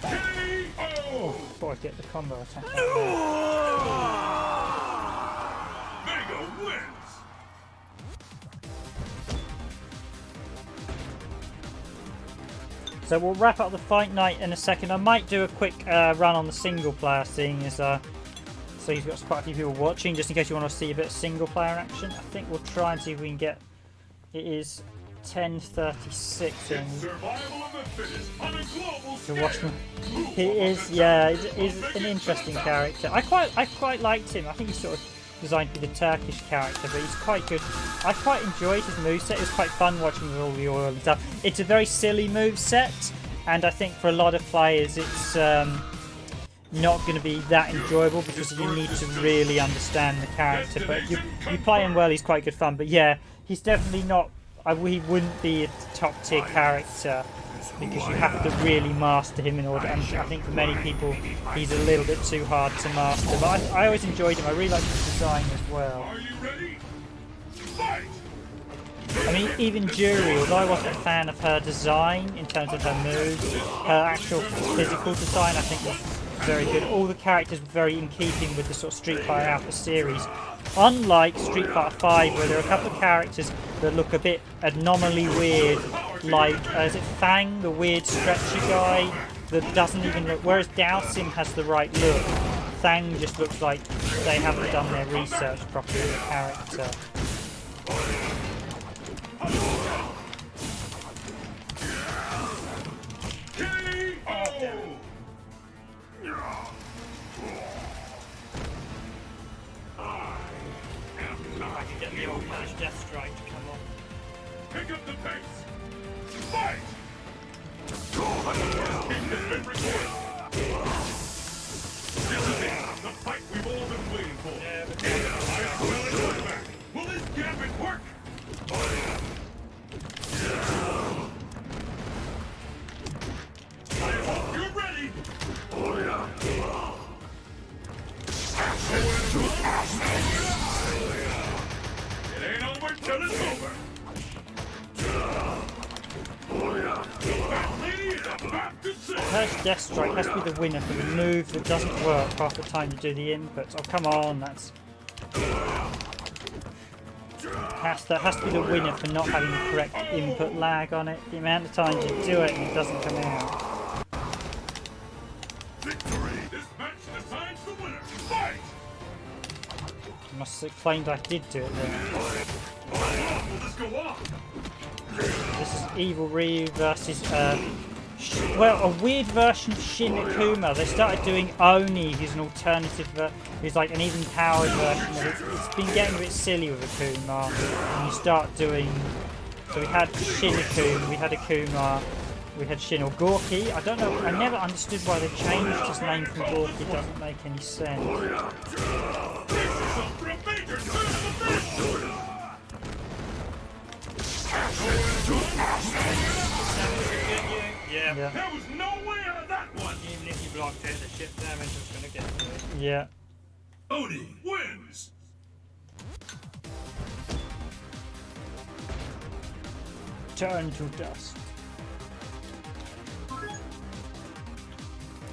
KO! Before I get the combo attack out Vega wins! there. So we'll wrap up the fight night in a second. I might do a quick run on the single player, seeing as so you've got quite a few people watching, just in case you want to see a bit of single player action. I think we'll try and see if we can get... It is 10:36 and Survival of the fittest on a global to watch scale. him. He is, yeah, he's an interesting character. I quite liked him. I think he's sort of designed to be the Turkish character, but he's quite good. I quite enjoyed his moveset. It was quite fun watching with all the oil and stuff. It's a very silly moveset, and I think for a lot of players it's not going to be that enjoyable because you need to really understand the character. But you play him well, he's quite good fun. But yeah, he's definitely not... he wouldn't be a top tier character because you have to really master him in order, and I think for many people he's a little bit too hard to master, but I always enjoyed him. I really liked his design as well. Are you ready? Fight! I mean, even Juri, although I wasn't a fan of her design in terms of her moves, her actual physical design I think was very good. All the characters were very in keeping with the sort of Street Fighter Alpha series. Unlike Street Fighter V, where there are a couple of characters that look a bit anomaly weird, like, is it Fang, the weird stretcher guy, that doesn't even look... Whereas Dowsim has the right look, Fang just looks like they haven't done their research properly on the character. get the old Punish Death Strike to come on. Pick up the pace. Fight! King has been recorded. This is it. The fight we've all been waiting for. Yeah, but Will this gambit work? You're ready. It ain't over till it's over. That lady is about to say. First Death Strike has to be the winner for the move that doesn't work half the time you do the inputs. Oh, come on, that's... That has to be the winner for not having the correct input lag on it. The amount of times you do it and it doesn't come out. Victory! This match decides the winner. Fight! I must have claimed I did do it then. How long will this go on? This is Evil Ryu versus, well, a weird version of Shin Akuma. They started doing Oni, who's an alternative, who's like an even powered version of it. It's been getting a bit silly with Akuma. And you start doing, so we had Shin Akuma, we had Akuma, we had Shin or Gorky. I don't know, I never understood why they changed his name from Gorky. It doesn't make any sense. yeah. Yeah. There was no way out of that one. Even if you blocked it, the ship damage was going to get to it. Yeah. Oni wins. Turn to dust. Can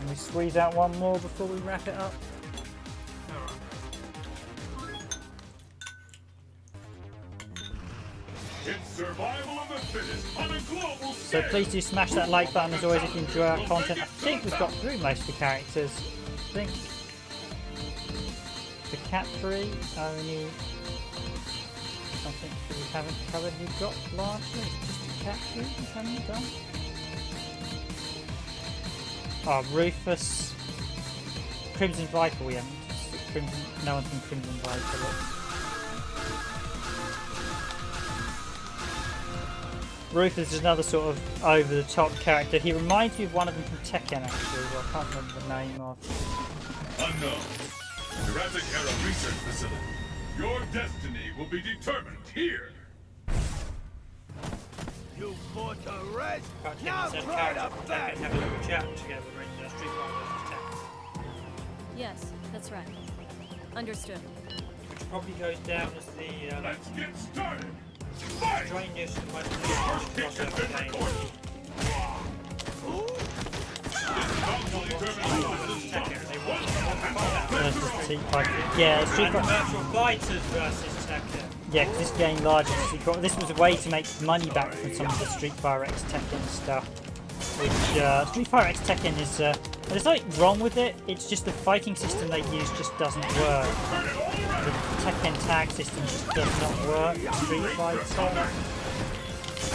we squeeze out one more before we wrap it up? It's survival of the fittest on a global So scale. please do smash that like button as always if you enjoy our content. I think we've got through most of the characters. I think the cat 3 only something we haven't covered. We've got largely just the cat 3 we haven't done. Oh, Rufus, Crimson Viper we haven't. Crimson, no one's been Crimson Viper. Look. Rufus is another sort of over-the-top character. He reminds me of one of them from Tekken, actually, who I can't remember the name of. Unknown. Jurassic Era Research Facility. Your destiny will be determined here. You fought a red? Can't Now get right character up from back! Tekken have a little chat together in Street Fighter vs. Tekken. Yes, that's right. Understood. Which probably goes down as the Let's get started. Fight! strangest and most First kick has crossover been game. recorded. This bout will determine who is the strongest. Versus Street Fighter. Yeah, Street And Fighter. Virtual Fighters versus Tekken. Yeah, because this game largely this was a way to make money back from some of the Street Fighter X Tekken stuff. Which Street Fighter X Tekken is, there's nothing wrong with it. It's just the fighting system they use just doesn't work. The Tekken tag system just does not work. Street Fighter.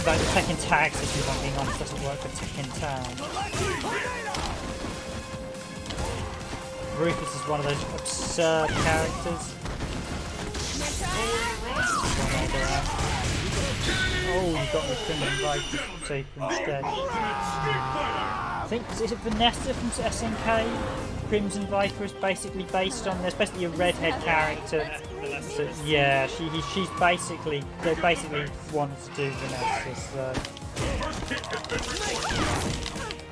Like the Tekken tag system, if I'm being honest, doesn't work for Tekken tag. Rufus is one of those absurd characters. Oh, you got me Crimson Viper super instead. I think, is it Vanessa from SNK? Crimson Viper is basically based on, there's basically a redhead character. So, yeah, she's basically, they basically wanted to do Vanessa, so.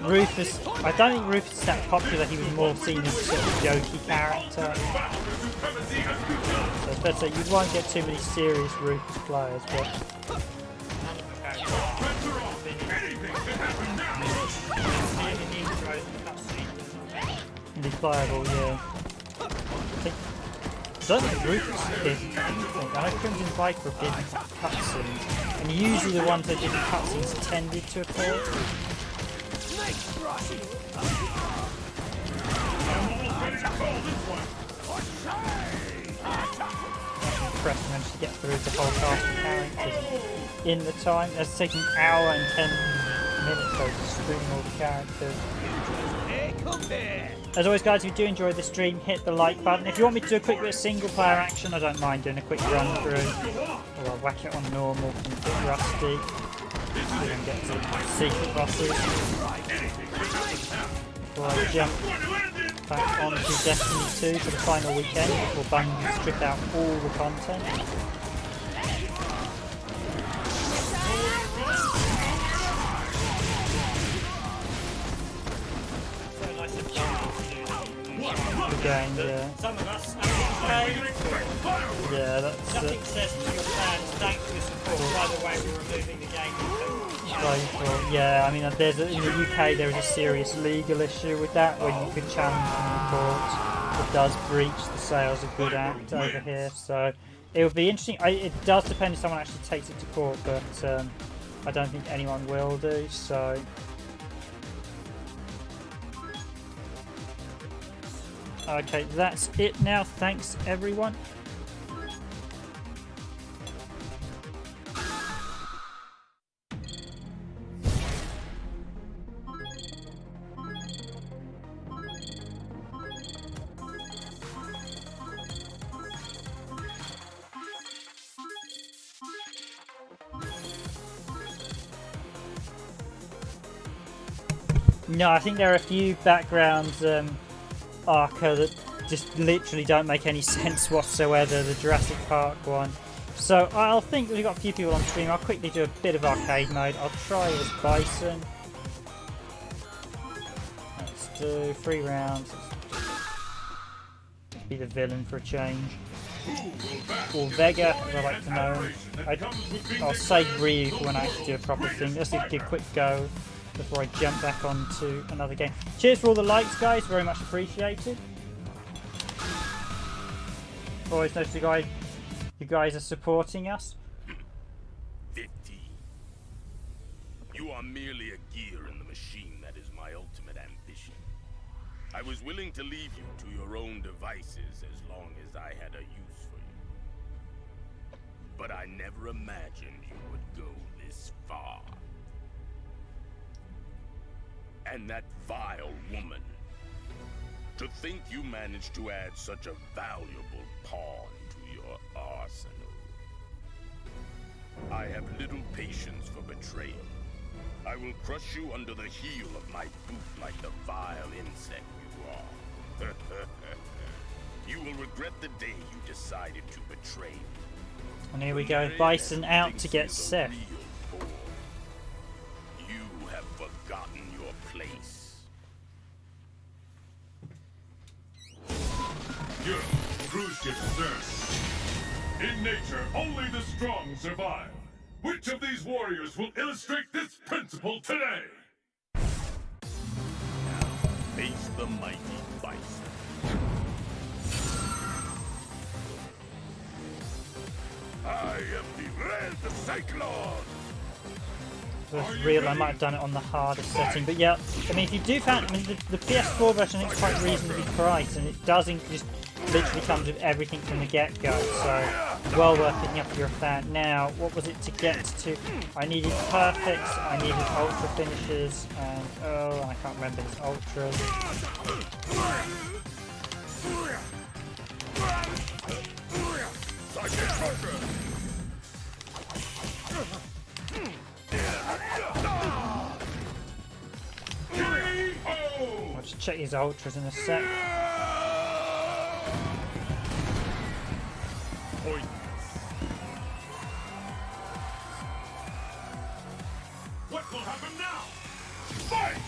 Rufus, I don't think Rufus is that popular, he was more seen as a sort of jokey character. So it's better, you won't get too many serious Rufus players, but... Playable, yeah. I don't think Rufus did anything. I know Crimson Viper did cutscenes, and usually the ones that did the cutscenes tended to appear. I'm impressed I managed to get through the whole cast of characters in the time. It's taken an hour and 10 minutes though to stream all the characters. As always, guys, if you do enjoy the stream, hit the like button. If you want me to do a quick bit of single player action, I don't mind doing a quick run through. Or I'll whack it on normal, and a bit rusty. So we can get to secret bosses. Before I jump back onto Destiny 2 for the final weekend, before Bungie strip out all the content. Again, yeah. Some of us have Yeah, that's nothing says to your fans, thanks for your support. By the way, we're removing the game. Yeah, I mean, in the UK there is a serious legal issue with that, where you could challenge in court. It does breach the Sales of Good Act over here, so it would be interesting. It does depend if someone actually takes it to court, but I don't think anyone will do, so... Okay, that's it now. Thanks, everyone. No, I think there are a few backgrounds Arca that just literally don't make any sense whatsoever, the Jurassic Park one. So I'll think we've got a few people on stream. I'll quickly do a bit of arcade mode. I'll try as Bison. Let's do 3 rounds. Let's be the villain for a change. Or Vega, as I like to know him. I'll save Ryu for when I actually do a proper thing. Let's do a quick go before I jump back onto another game. Cheers for all the likes, guys. Very much appreciated. Always notice you guys are supporting us. 15. You are merely a gear in the machine that is my ultimate ambition. I was willing to leave you to your own devices as long as I had a use for you. But I never imagined you would go this far. And that vile woman. To think you managed to add such a valuable pawn to your arsenal. I have little patience for betrayal. I will crush you under the heel of my boot like the vile insect you are. You will regret the day you decided to betray me. And here we go, Bison out to get Seth. You have forgotten your place. Your cruise ship, sir. In nature, only the strong survive. Which of these warriors will illustrate this principle today? Face the mighty Bison. I am the Red Cyclone! That's real, I might have done it on the hardest setting, but yeah, I mean, if you do find, I mean, the PS4 version I think is quite reasonably priced, and it does just literally comes with everything from the get-go, so well worth picking up if you're a fan. Now, what was it to get to? I needed perfects, I needed ultra finishes, and oh, I can't remember his ultras. I'll just check his ultras in a sec. What will happen now? Fight!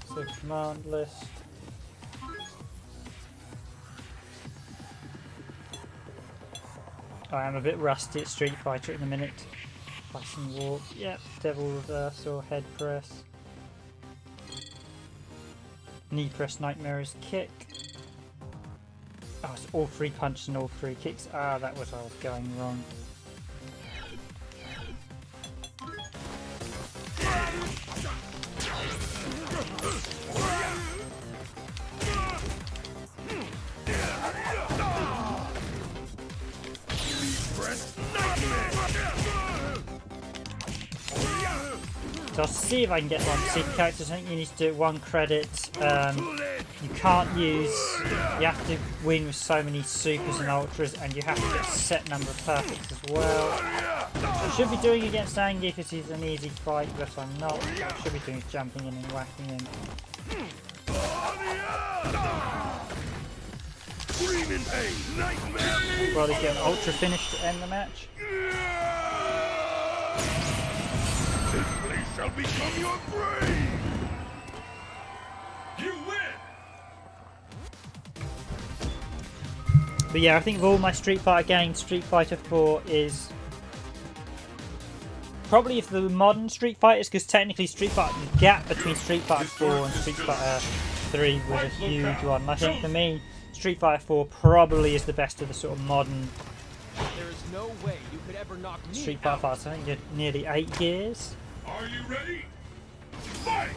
So command list. I am a bit rusty at Street Fighter in a minute. Bison walk, yep, devil reversal, head press. Knee press, nightmare's kick. Oh, it's all 3 punches and all 3 kicks. Ah, that was I was going wrong. So I'll see if I can get one secret characters. I think you need to do it 1 credit. You can't use. You have to win with so many supers and ultras, and you have to get a set number of perfects as well. I should be doing against Zangief because he's an easy fight, but I'm not. What I should be doing is jumping in and whacking him. Well, he's getting an ultra finish to end the match. This place shall become your grave! You win! But yeah, I think of all my Street Fighter games, Street Fighter 4 is probably if the modern Street Fighters, because technically Street Fighter, the gap between Street Fighter 4 and Street Fighter 3 was a huge one. I think for me, Street Fighter 4 probably is the best of the sort of modern There is no way you could ever knock me Street Fighter out. Fighters. I think you're nearly 8 years. Are you ready? Fight!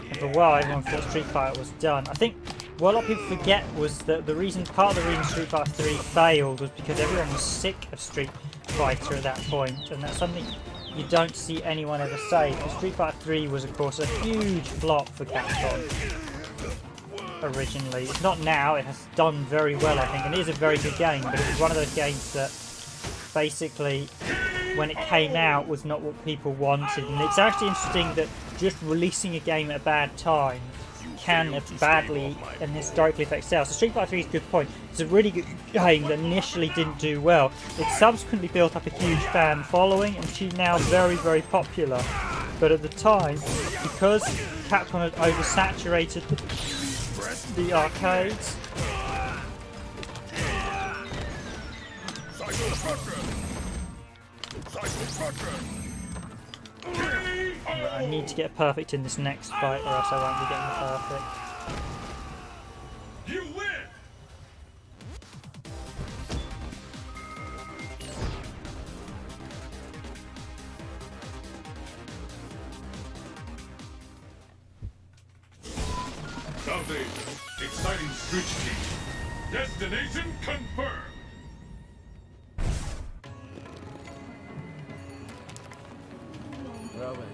And for a while, everyone thought Street Fighter was done. I think what a lot of people forget was that part of the reason Street Fighter 3 failed was because everyone was sick of Street Fighter at that point, and that's something you don't see anyone ever say. Because Street Fighter 3 was, of course, a huge flop for Capcom originally. It's not now, it has done very well, I think, and it is a very good game, but it was one of those games that basically, when it came out, was not what people wanted. And it's actually interesting that just releasing a game at a bad time can badly and historically affect sales. So Street Fighter 3 is a good point. It's a really good game that initially didn't do well. It subsequently built up a huge fan following and she's now very, very popular. But at the time, because Capcom had oversaturated the arcades, I need to get a perfect in this next fight or else I won't be getting a perfect. You win! South Asia, exciting street team. Destination confirmed. Well then,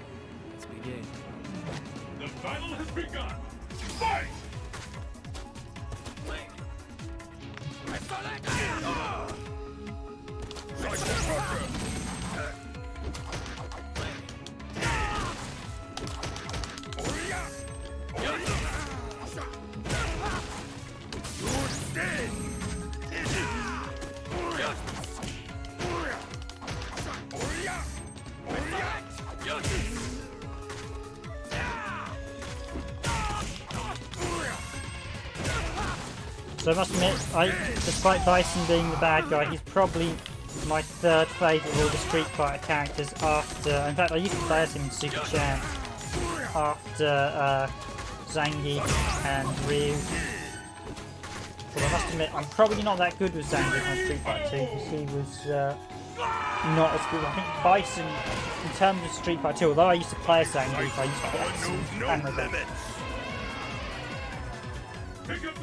let's begin. The battle has begun. Fight! So I must admit, despite Bison being the bad guy, he's probably my third favourite of all the Street Fighter characters after... In fact, I used to play as him in Super Champ after Zangief and Ryu. But I must admit, I'm probably not that good with Zangief on Street Fighter 2 because he was not as good. I think Bison, in terms of Street Fighter 2, although I used to play as Zangief, I used to play as Him.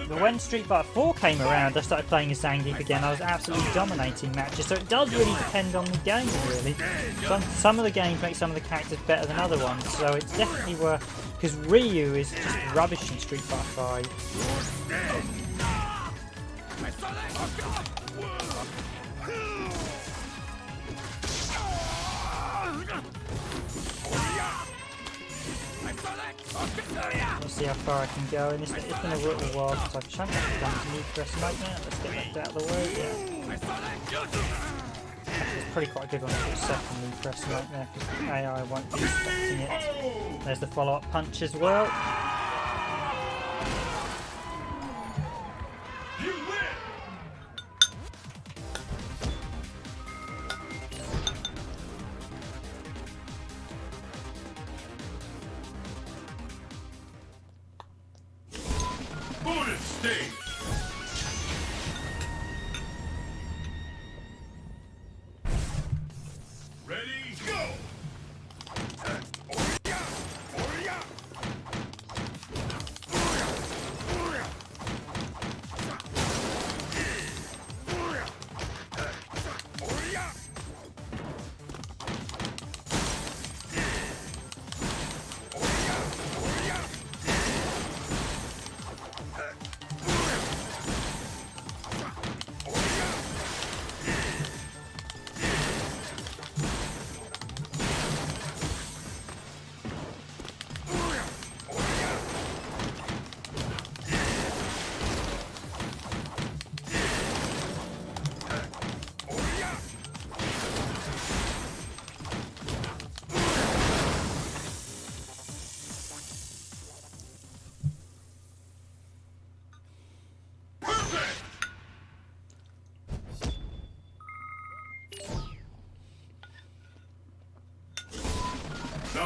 But when Street Fighter 4 came around, I started playing as Zangief again. I was absolutely dominating matches, so it does really depend on the game, really. Some of the games make some of the characters better than other ones, so it's definitely worth... Because Ryu is just rubbish in Street Fighter 5. Let's see how far I can go. And it's been a little while since I've chunked that new press nightmare. Let's get that out of the way. Yeah. It's pretty quite a good one for a second new press nightmare because the AI won't be expecting it. There's the follow-up punch as well. Bonus stage. Ready, go!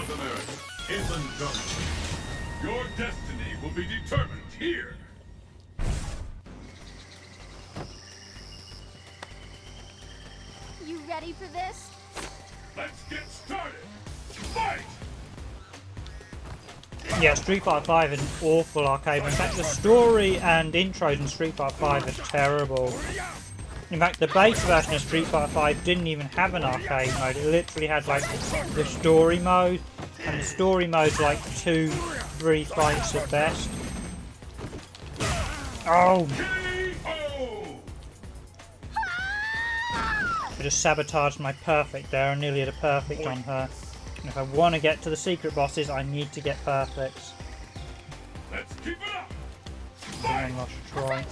North America, inland jungle. Your destiny will be determined here. You ready for this? Let's get started. Fight! Yeah, Street Fighter V is an awful arcade. In fact, the story and intros in Street Fighter V are terrible. In fact, the base version of Street Fighter V didn't even have an arcade mode. It literally had like the story mode, and the story mode's like 2-3 fights at best. Oh! I just sabotaged my perfect there. I nearly had a perfect on her. And if I want to get to the secret bosses, I need to get perfects. Let's keep it up. One last try.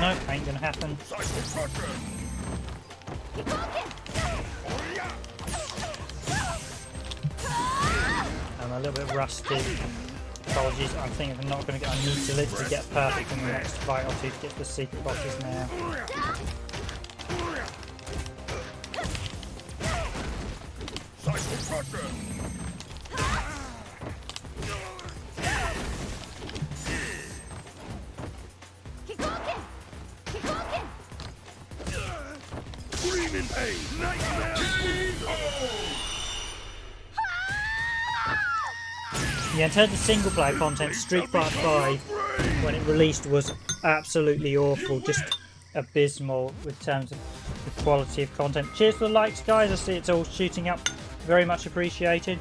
No, ain't gonna happen. I'm a little bit rusty. Apologies, I think I'm not going to get. I need to literally get perfect in the next fight or two to get to the secret bosses now. Yeah, in terms of single player content, Street Fighter V, when it released, was absolutely awful, just abysmal in terms of the quality of content. Cheers for the likes, guys. I see it's all shooting up. Very much appreciated.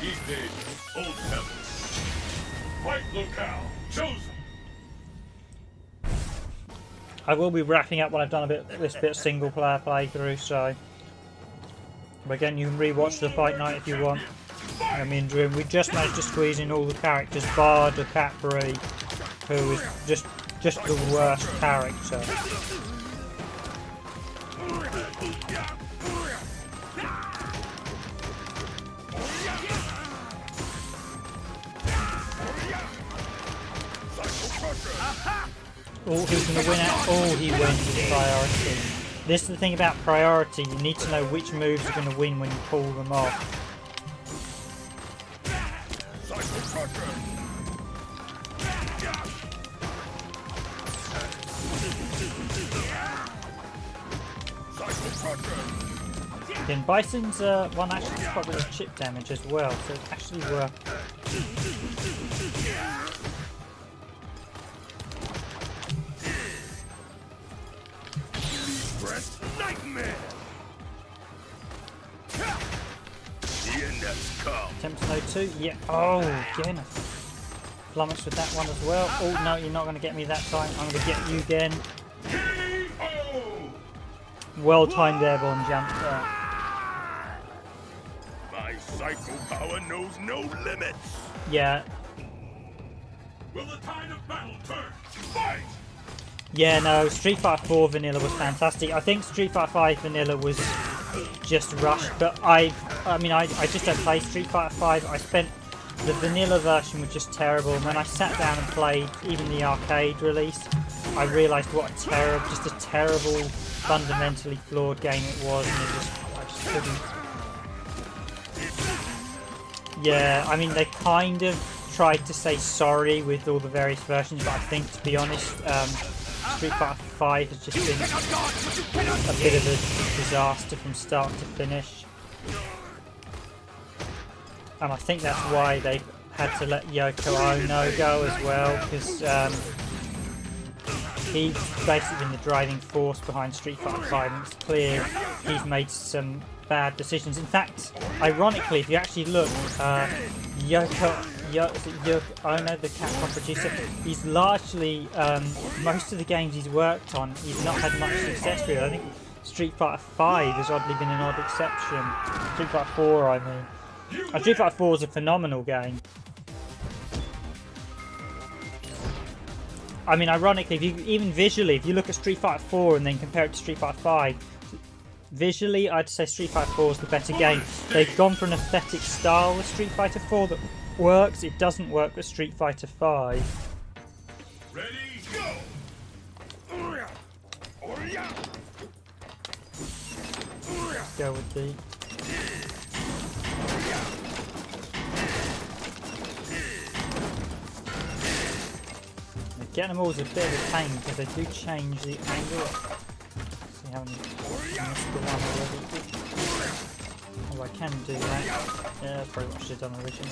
These days, old heaven. Fight locale chosen. I will be wrapping up when I've done this bit of single player playthrough, so. But again, you can rewatch the fight night if you want. I mean, we just managed to squeeze in all the characters, bar the Capri, who is just the worst character. Oh, who's going to win out? Oh, he wins with priority. This is the thing about priority, you need to know which moves are going to win when you pull them off. Then Bison's one actually has quite a bit of chip damage as well, so it's actually worth. Nightmare. The end has come. Attempts no 2, yeah. Oh, again. Flummox with that one as well. Oh no, you're not going to get me that time. I'm going to get you again. Well timed airborne jump there. My psycho power knows no limits. Yeah. Will the tide of battle turn? Fight! Yeah, no, Street Fighter IV Vanilla was fantastic. I think Street Fighter V Vanilla was just rushed, but I mean, I just don't play Street Fighter V. I spent the Vanilla version was just terrible. And when I sat down and played even the arcade release, I realised what a terrible, fundamentally flawed game it was, and I just couldn't. Yeah, I mean, they kind of tried to say sorry with all the various versions, but I think, to be honest, Street Fighter V has just been a bit of a disaster from start to finish. And I think that's why they had to let Yoko Ono go as well, because he's basically been the driving force behind Street Fighter V, and it's clear he's made some bad decisions. In fact, ironically, if you actually look, Yoko Ono, the Capcom producer, he's largely, most of the games he's worked on, he's not had much success with. I think Street Fighter V has oddly been an odd exception. Street Fighter 4, I mean. Street Fighter 4 is a phenomenal game. I mean, ironically, even visually, if you look at Street Fighter 4 and then compare it to Street Fighter 5, visually, I'd say Street Fighter 4 is the better game. They've gone for an aesthetic style with Street Fighter 4 that works. It doesn't work with Street Fighter 5. Ready, go! go with the... Getting them all is a bit of a pain because they do change the angle. See how I missed the one already. Oh, I can do that. Yeah, that's probably what I should have done originally.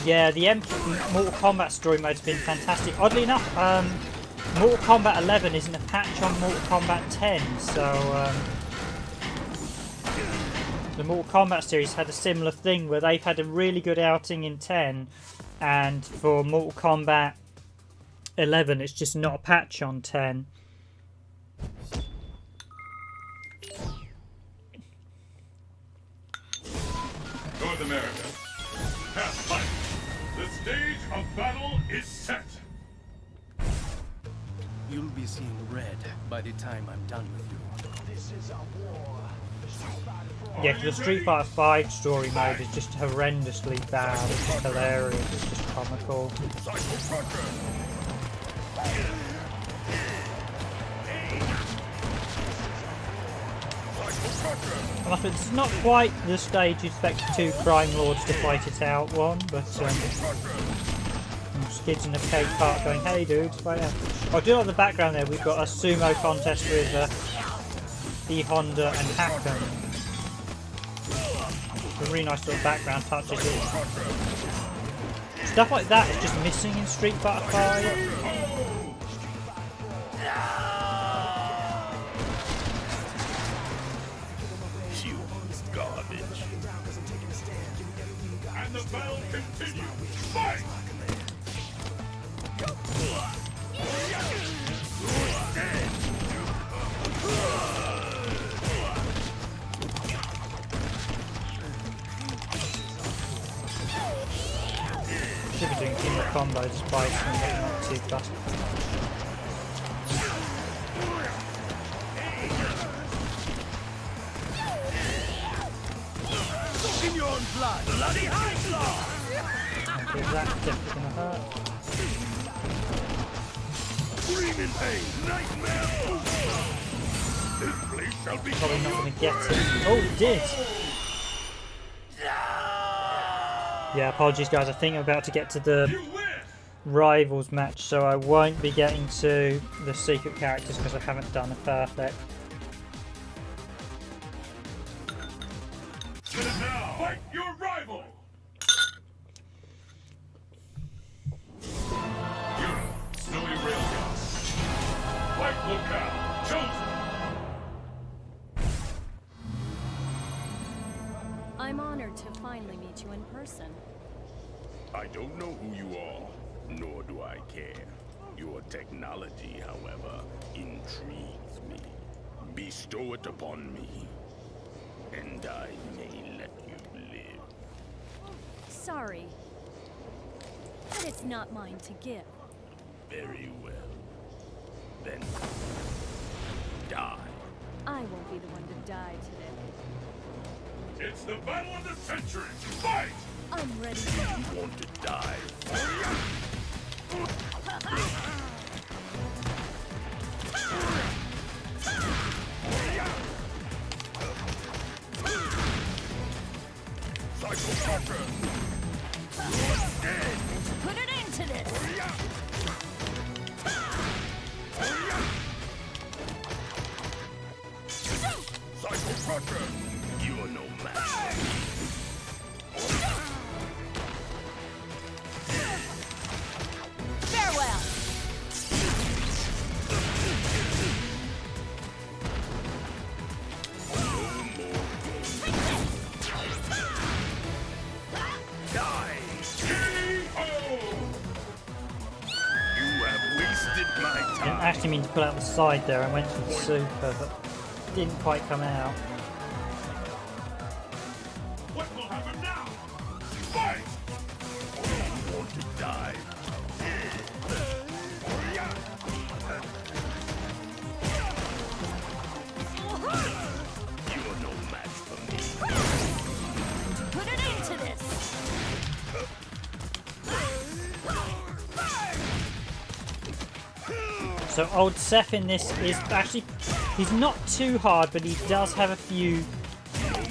Yeah, the Mortal Kombat story mode's been fantastic. Oddly enough, Mortal Kombat 11 isn't a patch on Mortal Kombat 10, so the Mortal Kombat series had a similar thing where they've had a really good outing in 10, and for Mortal Kombat 11 it's just not a patch on 10. North America, have fight! The stage of battle is set! You'll be seeing red by the time I'm done with you. This is a war. Yeah, because the Street Fighter V story mode is just horrendously bad. It's just hilarious. It's just comical. And I think it's not quite the stage you expect two Crime Lords to fight it out one, but kids in the cake park going, "Hey dudes, fight out." Oh, do you know in the background there we've got a sumo contest with E Honda and Capcom. A really nice little background touches. Stuff like that is just missing in Street Fighter V. Garbage. And the battle continues. Fight! Should be doing team combos, spice, and not too fast. In your own blood, bloody high law! Okay, that's definitely gonna hurt. Screaming pain, nightmare! This place shall be Probably not gonna get it. Oh, it did! Yeah, apologies guys, I think I'm about to get to the Rivals match, so I won't be getting to the secret characters because I haven't done a perfect. Now, fight your rival! Europe, Snowy Railgun. White locale, chosen! I'm honored to finally meet you in person. I don't know who you are, nor do I care. Your technology, however, intrigues me. Bestow it upon me, and I may let you live. Sorry, but it's not mine to give. Very well. Then die. I won't be the one to die today. It's the battle of the century! Fight! I'm ready. You want to die? Put it into this! You are no match. Farewell! I didn't actually mean to pull out the side there, I went for the super, but it didn't quite come out. What will happen now? Fight! You want to die? You are no match for me. Put it into this! So old Seth in this is actually, he's not too hard, but he does have a few.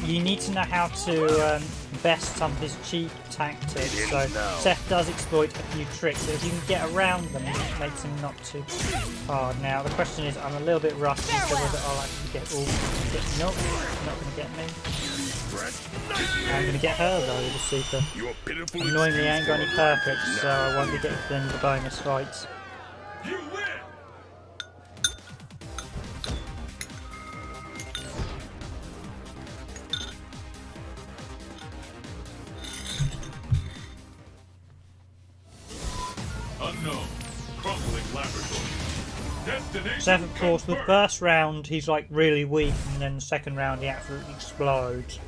You need to know how to best some of his cheap tactics. So Seth does exploit a few tricks, but if you can get around them, it makes him not too hard. Now the question is, I'm a little bit rusty, so whether I'll actually get all. Nope, not going to get me. I'm going to get her though with the super. Annoyingly, I ain't got any perfects, so I won't be getting to the end of the bonus fights. You win! Unknown. Crumbling laboratory. Destination. Seth, of course, the first round he's like really weak, and then the second round he absolutely explodes.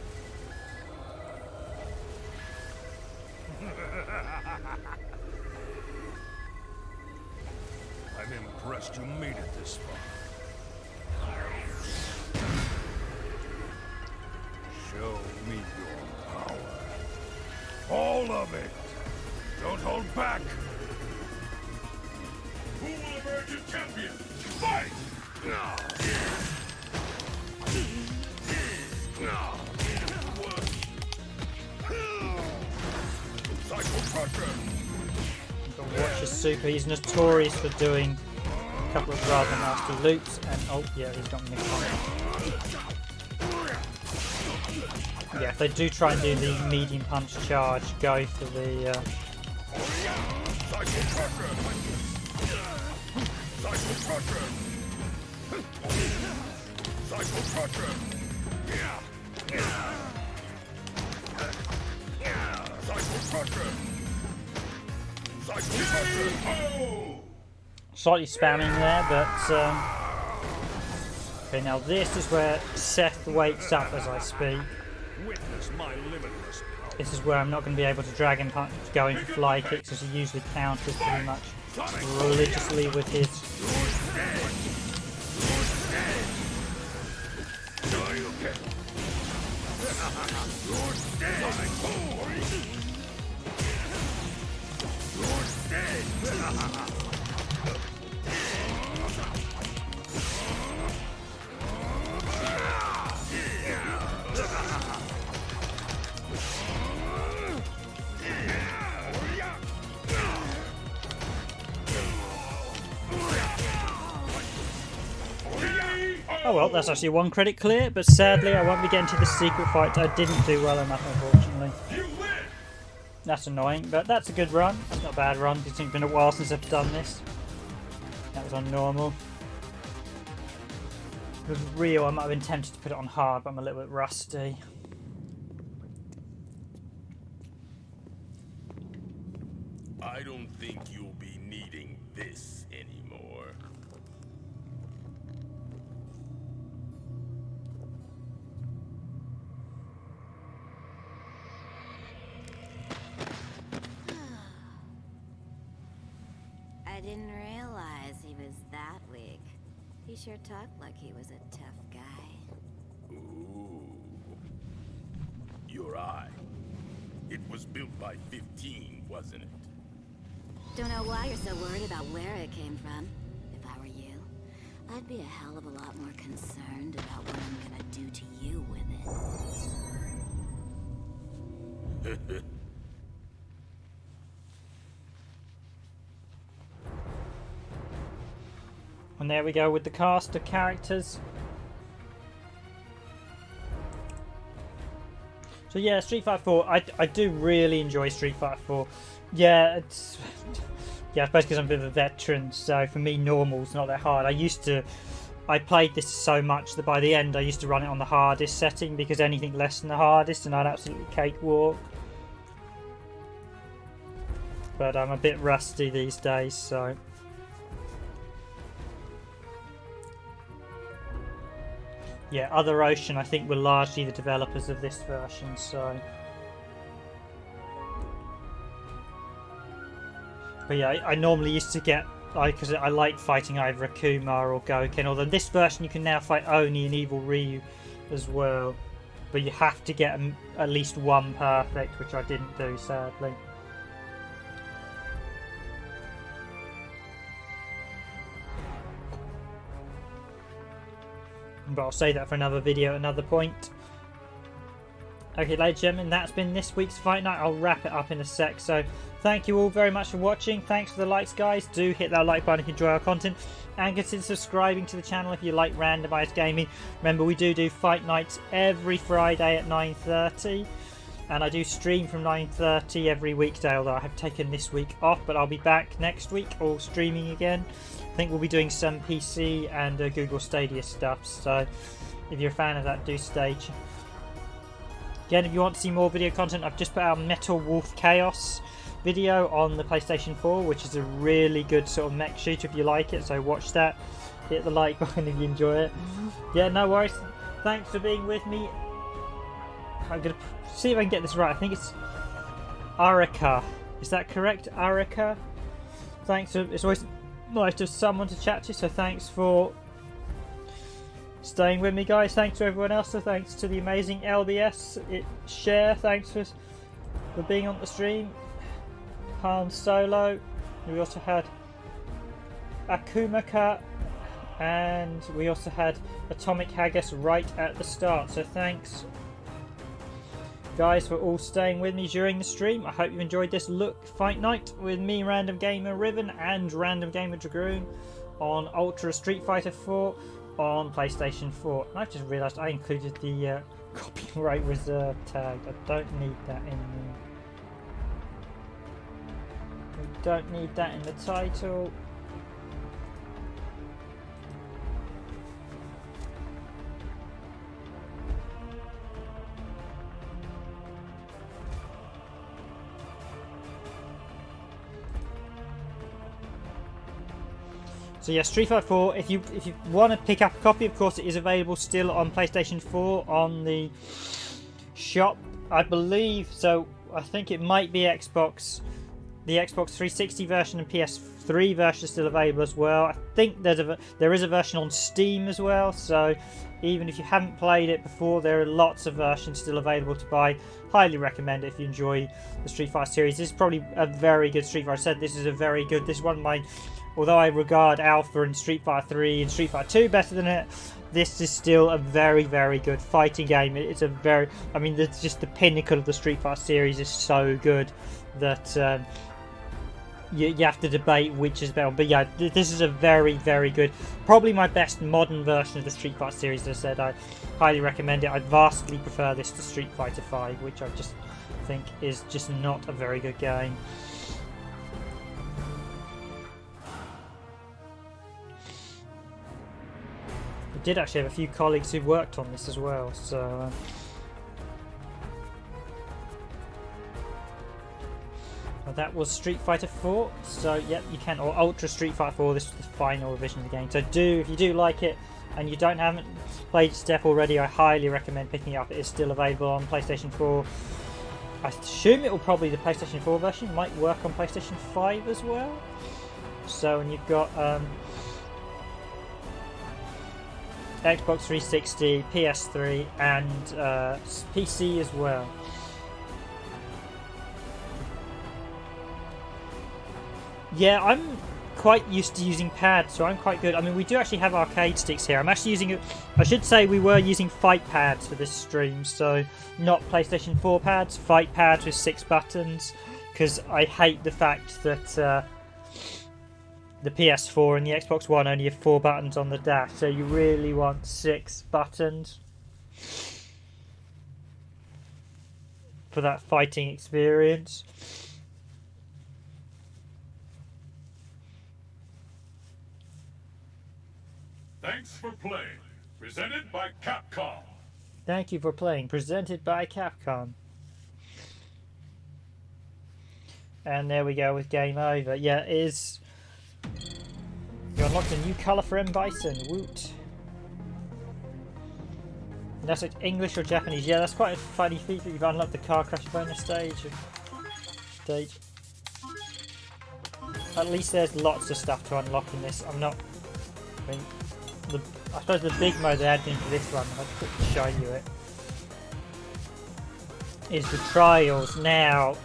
I'm impressed you made it this far. Show me your power. All of it. Don't hold back. Who will emerge as champion? Fight! Psycho Crusher. Watch his super. He's notorious for doing a couple of rather nasty loops, and oh yeah, he's got me. Yeah, if they do try and do the medium punch charge, go for the. Psycho Crusher. Psycho Crusher. Psycho Crusher. Psycho Crusher. Psycho Crusher. Slightly spamming there, but okay. Now this is where Seth wakes up as I speak. Witness my limitless power. This is where I'm not going to be able to dragon punch going for fly kicks, as he usually counters pretty much religiously with his. Oh well, that's actually one credit clear, but sadly I won't be getting to the secret fight. I didn't do well enough, unfortunately. That's annoying, but that's a good run. That's not a bad run, because it's been a while since I've done this. That was on normal. If it was real, I might have been tempted to put it on hard, but I'm a little bit rusty. I don't think you'll be needing this anymore. I didn't realize he was that weak. He sure talked like he was a tough guy. Ooh. Your eye. It was built by 15, wasn't it? Don't know why you're so worried about where it came from. If I were you, I'd be a hell of a lot more concerned about what I'm gonna do to you with it. And there we go with the cast of characters. So yeah, Street Fighter IV, I do really enjoy Street Fighter IV. Yeah, it's... Yeah, I suppose because I'm a bit of a veteran, so for me normal's not that hard. I played this so much that by the end I used to run it on the hardest setting, because anything less than the hardest and I'd absolutely cakewalk. But I'm a bit rusty these days, so... Yeah, Other Ocean I think were largely the developers of this version, so... But yeah, I normally used to get, because I like fighting either Akuma or Gouken, although this version you can now fight Oni and Evil Ryu as well. But you have to get at least one perfect, which I didn't do, sadly. But I'll say that for another video, another point. Okay, ladies and gentlemen, that's been this week's Fight Night. I'll wrap it up in a sec. So, thank you all very much for watching. Thanks for the likes, guys. Do hit that like button if you enjoy our content. And consider subscribing to the channel if you like Randomised Gaming. Remember, we do Fight Nights every Friday at 9:30. And I do stream from 9:30 every weekday, although I have taken this week off. But I'll be back next week, all streaming again. I think we'll be doing some PC and Google Stadia stuff. So, if you're a fan of that, do stay. Again, if you want to see more video content, I've just put out Metal Wolf Chaos video on the PlayStation 4, which is a really good sort of mech shooter if you like it, so watch that. Hit the like button if you enjoy it. Yeah, no worries. Thanks for being with me. I'm going to see if I can get this right. I think it's Arika. Is that correct? Arika? Thanks. It's always nice to have someone to chat to, so thanks for staying with me, guys. Thanks to everyone else. So thanks to the amazing LBS Share. Thanks for being on the stream. Han Solo. We also had Akumaka, and we also had Atomic Haggis right at the start. So thanks, guys, for all staying with me during the stream. I hope you enjoyed this Fight Night with me, Random Gamer Riven, and Random Gamer Dragoon on Ultra Street Fighter IV on PlayStation 4. And I've just realised I included the copyright reserve tag. I don't need that in there. We don't need that in the title. So yeah, Street Fighter 4, if you want to pick up a copy, of course it is available still on PlayStation 4 on the shop, I believe. So I think it might be Xbox, the Xbox 360 version and PS3 version is still available as well. I think there is a version on Steam as well, so even if you haven't played it before, there are lots of versions still available to buy. Highly recommend it if you enjoy the Street Fighter series. This is probably a very good Street Fighter. I said this is one of my, although I regard Alpha and Street Fighter 3 and Street Fighter 2 better than it, this is still a very, very good fighting game. It's a very, I mean, it's just the pinnacle of the Street Fighter series is so good that you have to debate which is better. But yeah, this is a very, very good, probably my best modern version of the Street Fighter series. As I said, I highly recommend it. I vastly prefer this to Street Fighter V, which I just think is just not a very good game. I did actually have a few colleagues who worked on this as well, so that was Street Fighter 4. So yep, you can, or Ultra Street Fighter 4. This was the final revision of the game. So if you do like it and you haven't played Step already, I highly recommend picking it up. It is still available on PlayStation 4. I assume it will probably, the PlayStation 4 version might work on PlayStation 5 as well. So, and you've got Xbox 360, PS3 and PC as well. Yeah, I'm quite used to using pads, so I'm quite good. I mean, we do actually have arcade sticks here. I'm actually using it, I should say we were using fight pads for this stream, so not PlayStation 4 pads, fight pads with 6 buttons, because I hate the fact that the PS4 and the Xbox One only have 4 buttons on the dash, so you really want 6 buttons for that fighting experience. Thanks for playing. Presented by Capcom. Thank you for playing. Presented by Capcom. And there we go with game over. Yeah, it is. You unlocked a new colour for M. Bison. Woot. That's like English or Japanese. Yeah, that's quite a funny feature. You've unlocked the car crash bonus stage. At least there's lots of stuff to unlock in this. I suppose the big mode they added into this one, I'll quickly show you it, is the trials. Now,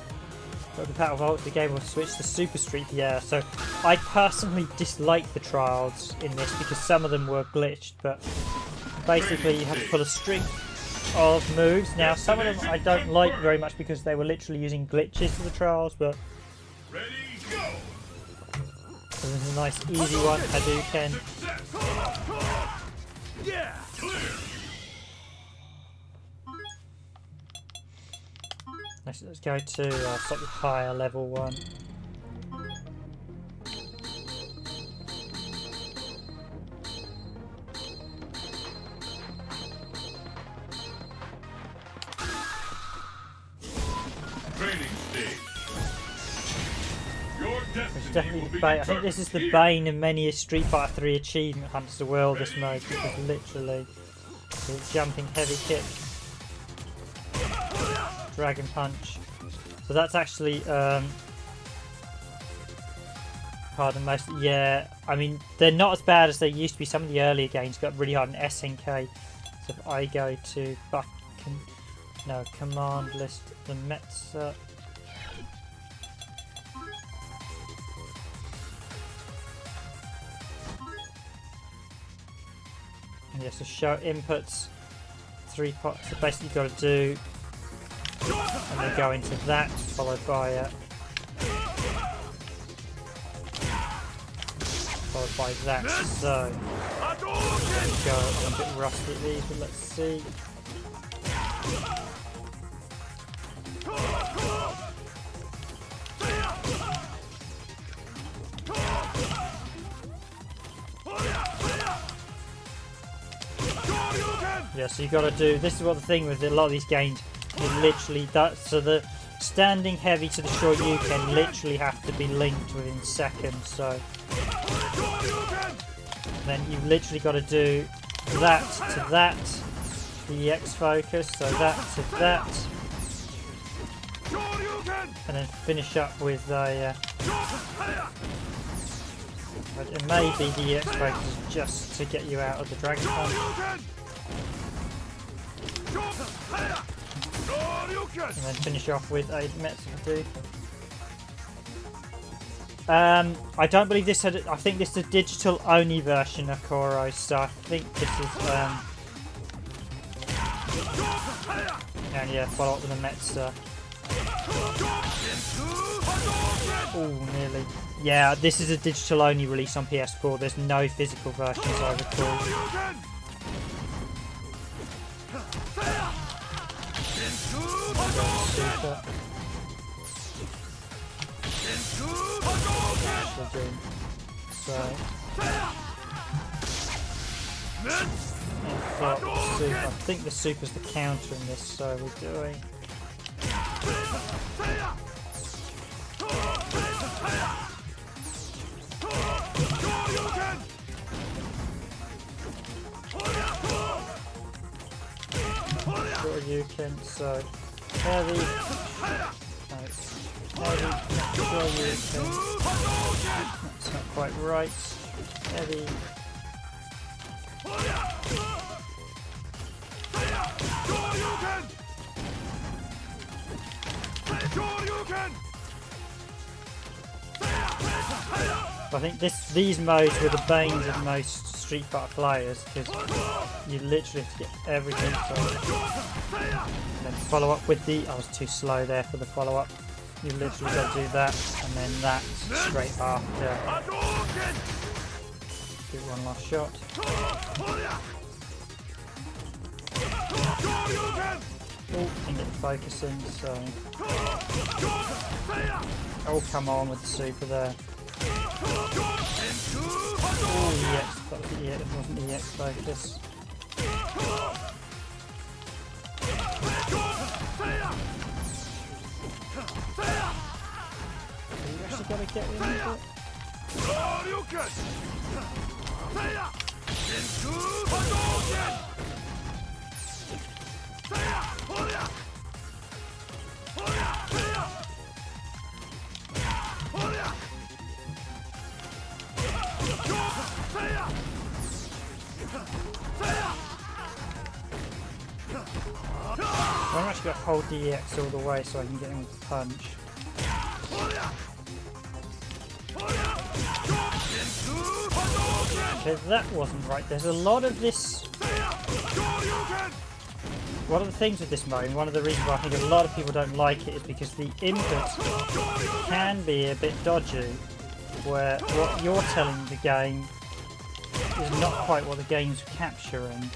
the Battle Vault, the game will switch to Super Street. Yeah, so I personally dislike the trials in this because some of them were glitched, but basically you have to pull a string of moves. Now some of them I don't like very much because they were literally using glitches for the trials, but Ready, go! so this is a nice easy one, Hadouken. Yeah! Let's go to slightly higher level one. Training stage. Your It's destiny definitely will the be bane. I think this is the determined bane of many a Street Fighter 3 achievement hunters the world. This mode, because literally the jumping heavy kick, dragon punch. So that's actually pardon most. Yeah, I mean they're not as bad as they used to be. Some of the earlier games got really hard in SNK. So if I go to command list the Metza. Yes, to show inputs, 3 parts. So basically, you've got to do, and then go into that, followed by that. So there we go. I'm a bit rusty at these, but let's see. Yeah, so you got to do. This is what the thing with a lot of these games. You literally so the standing heavy to the short you can literally have to be linked within seconds. So then you've literally got to do that to that, the EX focus. So that to that, and then finish up with a. It may be the EX focus just to get you out of the dragon punch. And then finish off with a Metsu. I don't believe this had. I think this is a digital only version of Koro, so I think this is. And yeah, follow up with a Metsu. Oh, nearly. Yeah, this is a digital only release on PS4. There's no physical versions, I recall. Super. So. Super. I think the super's the counter in this, so we're doing. You can so heavy. Heavy. That's not quite right. Heavy. I think these modes were the banes of most Street Fighter players because you literally have to get everything. So then follow up with the. I was too slow there for the follow up. You literally got to do that and then that straight after. Do one last shot. Oh, didn't get the focusing. So. Oh, come on with the super there. Oh, EX, that was the EX, it wasn't the EX focus. You actually gotta get in with it. I'm actually going to hold the EX all the way so I can get him with the punch. Okay, that wasn't right. There's a lot of this One of the things with this mode, and one of the reasons why I think a lot of people don't like it, is because the inputs can be a bit dodgy, where what you're telling the game is not quite what the game's capturing.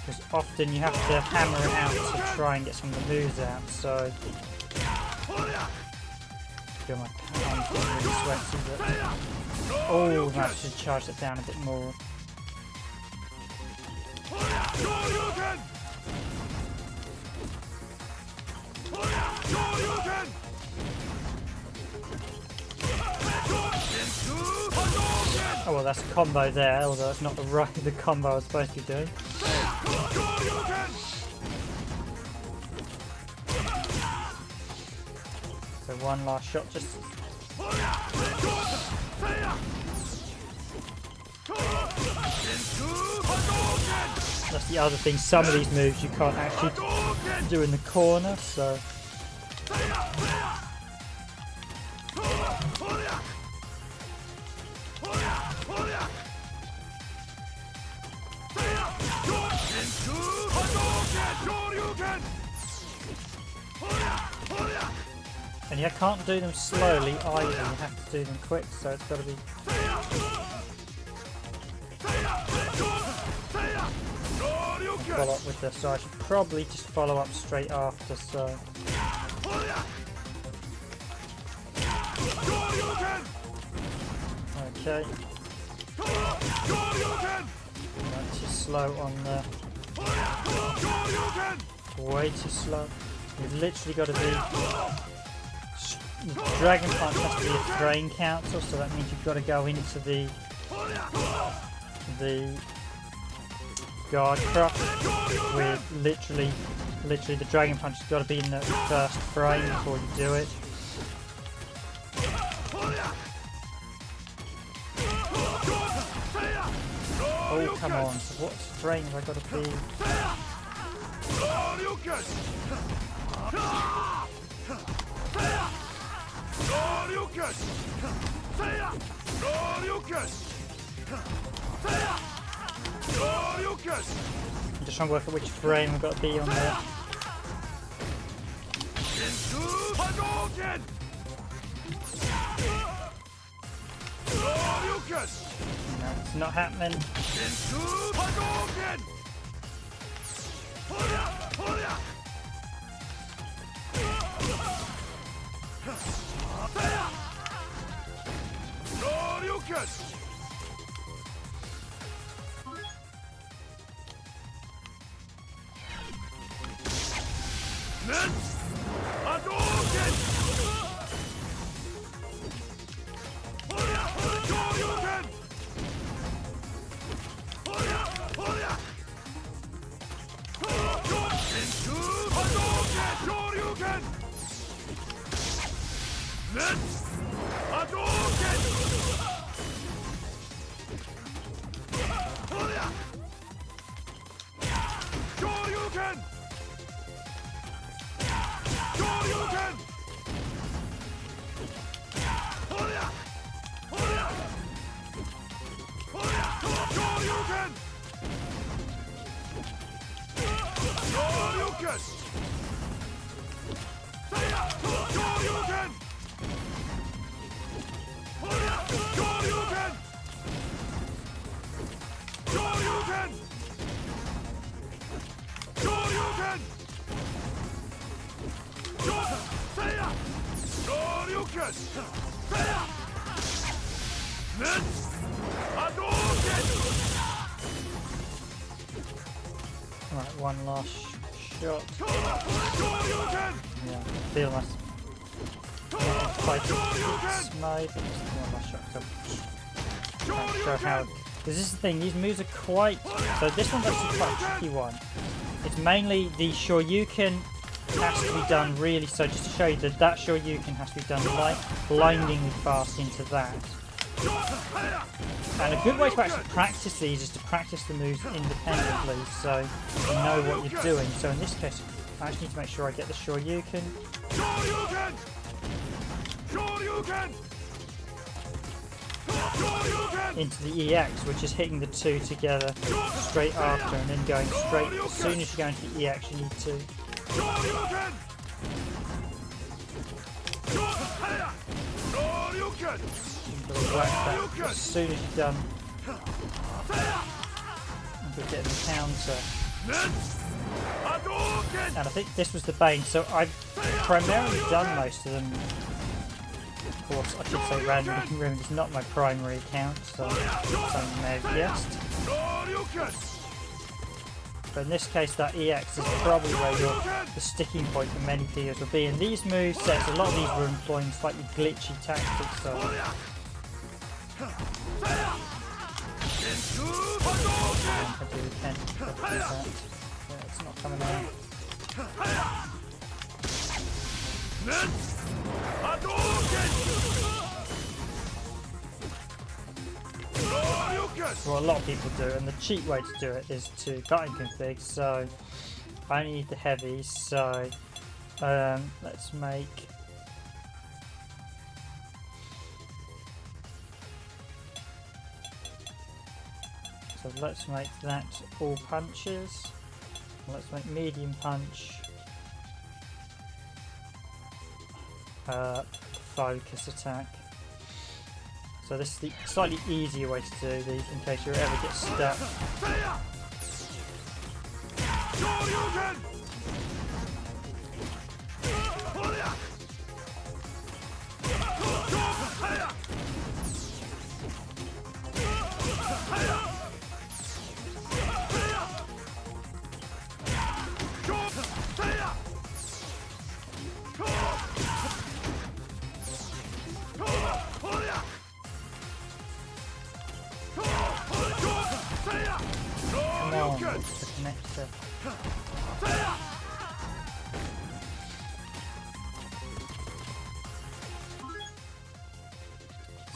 Because often you have to hammer it out to try and get some of the moves out, so... Feel my hands getting really sweaty, but... Oh, I should charge it down a bit more. Oh well, that's a combo there, although it's not the combo I was supposed to be doing. So one last shot, just... That's the other thing, some of these moves you can't actually do in the corner, so... And you can't do them slowly either, you have to do them quick, so it's got to be... Follow up with this, so I should probably just follow up straight after, so... Okay. Right, too slow on the... Way too slow. You've literally got to be... Dragon Punch has to be a thrown cancel, so that means you've got to go into the guard crop with literally the Dragon Punch has got to be in the first frame before you do it. Oh come on! So what frame have I got to be? I'm just trying to work out which frame I've got to be on there. No, it's not happening. Right, one last shot. Yeah, feel nice. Mode. One last shot. Show how. This is the thing. These moves are quite. So this one's actually quite a tricky one. It's mainly the Shoryuken has to be done really. So just to show you that Shoryuken has to be done like blindingly fast into that. And a good way to actually practice these is to practice the moves independently, so you know what you're doing. So in this case, I actually need to make sure I get the Shoryuken. Shoryuken! Shoryuken! Shoryuken! into the EX, which is hitting the two together straight after, and then going straight. As soon as you go into the EX, you need to. As soon as you're done, you're getting the counter. And I think this was the Bane, so I've primarily done most of them. Of course, I should say Randomised Gaming is not my primary account, so some may have guessed. But in this case, that EX is probably where the sticking point for many players will be. And these move sets, a lot of these were employing slightly glitchy tactics, so. Yeah, it's not coming out. What a lot of people do, and the cheap way to do it is to button config. So I only need the heavies, so let's make that all punches. Let's make medium punch focus attack. So this is the slightly easier way to do these in case you ever get stuck.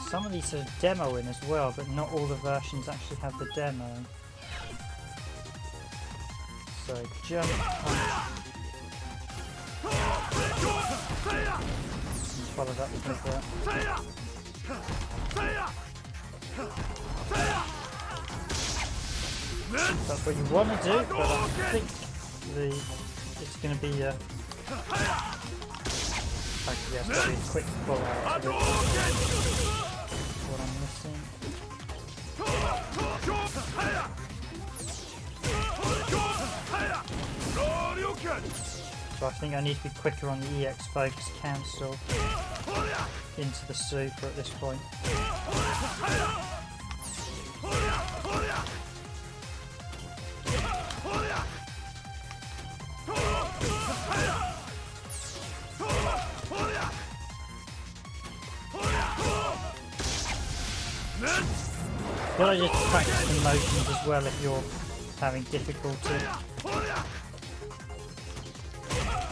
Some of these are demo in as well, but not all the versions actually have the demo. So jump, punch, and follow that with that. That's what you want to do, but I think it's going to be actually that's got to be a quick pull out of it. What I'm missing. So I think I need to be quicker on the EX focus cancel into the super at this point. Well, I just practice the motions as well if you're having difficulty.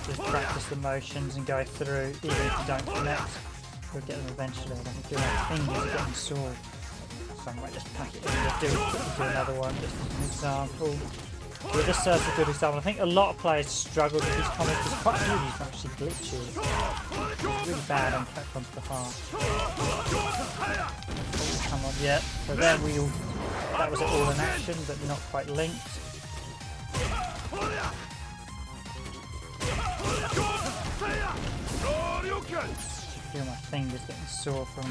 Just practice the motions and go through, even if you don't connect. You'll get them eventually. I think your fingers are getting sore. So I might just pack it in and do another one just as an example. But this is a good example. I think a lot of players struggle with these comics because quite a few of these are actually glitches. It's really bad on Capcom's behalf. Oh, come on, yeah. So there that was all in action, but not quite linked. I feel my fingers getting sore from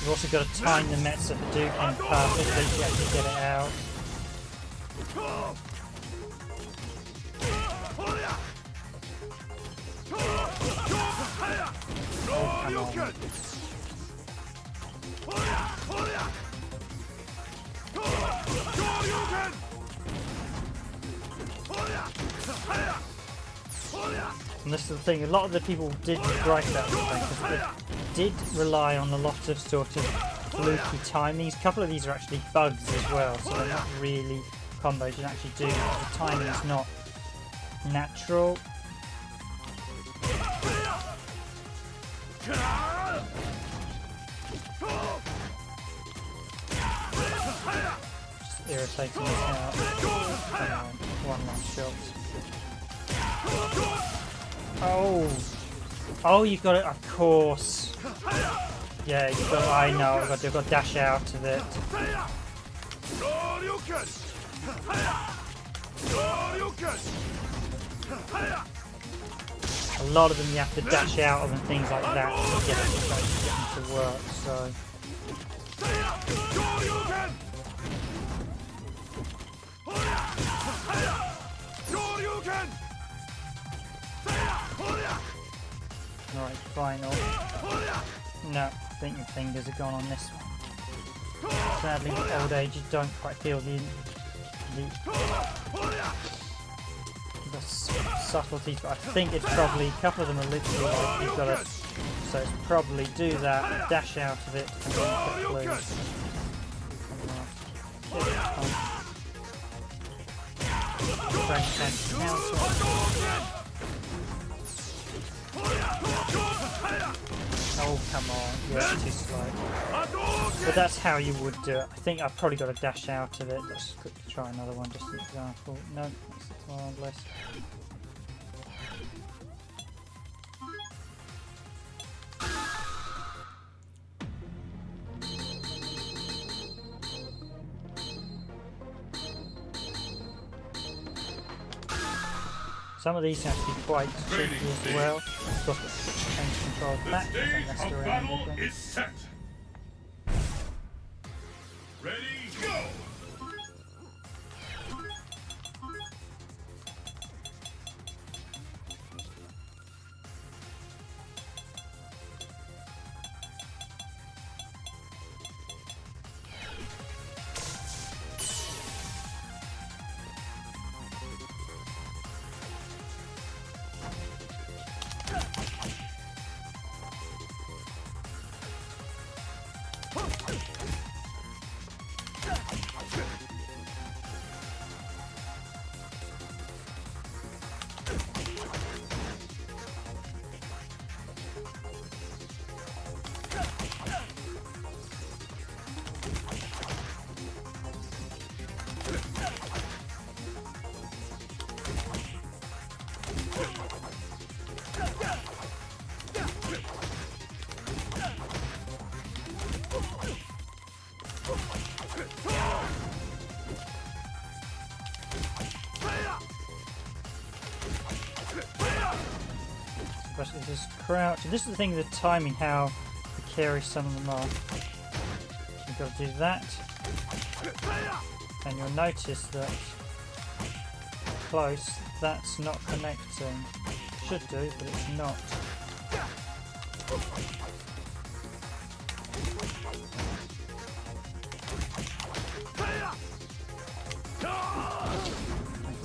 You've also got to time the Metsu Hadouken perfectly to actually get it out. Oh, come on. And this is the thing, a lot of the people did gripe about this thing because it did rely on a lot of sort of fluky timings. A couple of these are actually bugs as well, so they're not really combos you can actually do because the timing is not natural. Just irritating as hell. One last shot. Oh! Oh, you've got it, of course. Yeah, you've got, I know, you've got to dash out of it. A lot of them you have to dash out of and things like that to get them to work, so... Alright, final. No, I think your fingers are gone on this one. Sadly, with old age, you don't quite feel the subtleties, but I think it's probably, a couple of them are literally like, you've got to, so it's probably do that, dash out of it, and then click loose. Oh, come on. Yeah, it's too slow. But that's how you would do it. I think I've probably got to dash out of it. Let's just quickly try another one, just an example. No, that's the command list. Some of these have to be quite tricky as well. Of course, change controls back because I messed around with them. Is set. Ready, go! Just crouch. And this is the thing, the timing, how precarious some of them are. You've got to do that, and you'll notice that close, that's not connecting. Should do, but it's not.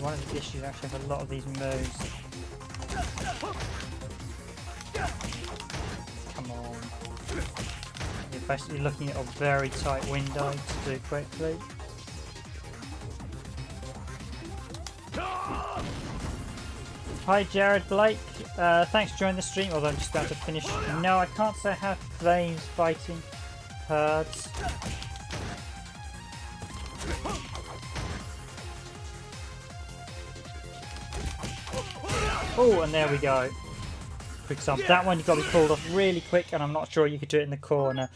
One of the issues actually have a lot of these moves. Come on. You're basically looking at a very tight window to do quickly. Hi Jared Blake, thanks for joining the stream, although I'm just about to finish. No, I can't say I have flames fighting herds. Oh, and there we go. Quick example. That one you've got to be pulled off really quick, and I'm not sure you could do it in the corner.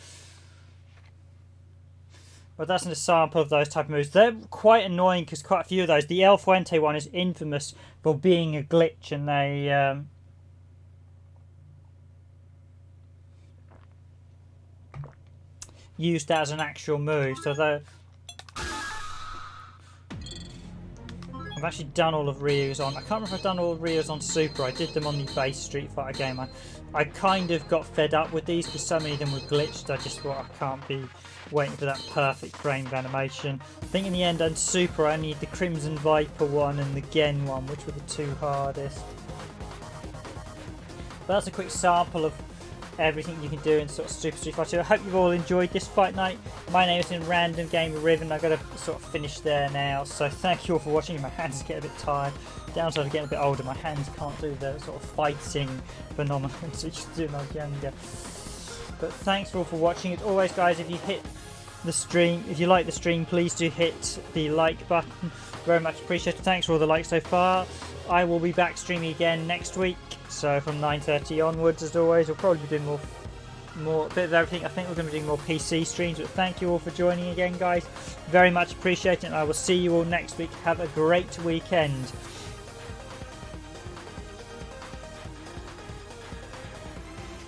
But that's an example of those type of moves. They're quite annoying because quite a few of those. The El Fuente one is infamous for being a glitch, and they used that as an actual move. So though I've actually done all of Ryu's on. I can't remember if I've done all of Ryu's on Super. I did them on the base Street Fighter game. I kind of got fed up with these because so many of them were glitched. I just thought I can't be waiting for that perfect frame of animation. I think in the end on Super I need the Crimson Viper one and the Gen one, which were the two hardest. But that's a quick sample of everything you can do in sort of Super Street Fighter 2. I hope you've all enjoyed this fight night. My name is Random Game with Riven. I've got to sort of finish there now. So thank you all for watching. My hands get a bit tired. Downside of getting a bit older, my hands can't do the sort of fighting phenomenon so you used to do when I was younger. But thanks all for watching. As always guys, if you hit the stream, if you like the stream, please do hit the like button. Very much appreciated. Thanks for all the likes so far. I will be back streaming again next week. So from 9:30 onwards, as always, we'll probably be doing more bit of everything. I think we're going to be doing more PC streams, but thank you all for joining again, guys. Very much appreciate it, and I will see you all next week. Have a great weekend.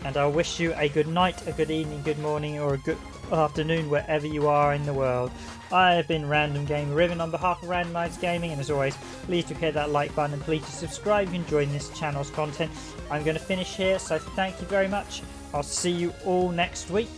And I'll wish you a good night, a good evening, good morning, or a good afternoon wherever you are in the world. I have been Random Gamer Riven on behalf of Randomised Gaming, and as always, please do hit that like button and please subscribe if you're enjoying this channel's content. I'm going to finish here, so thank you very much. I'll see you all next week.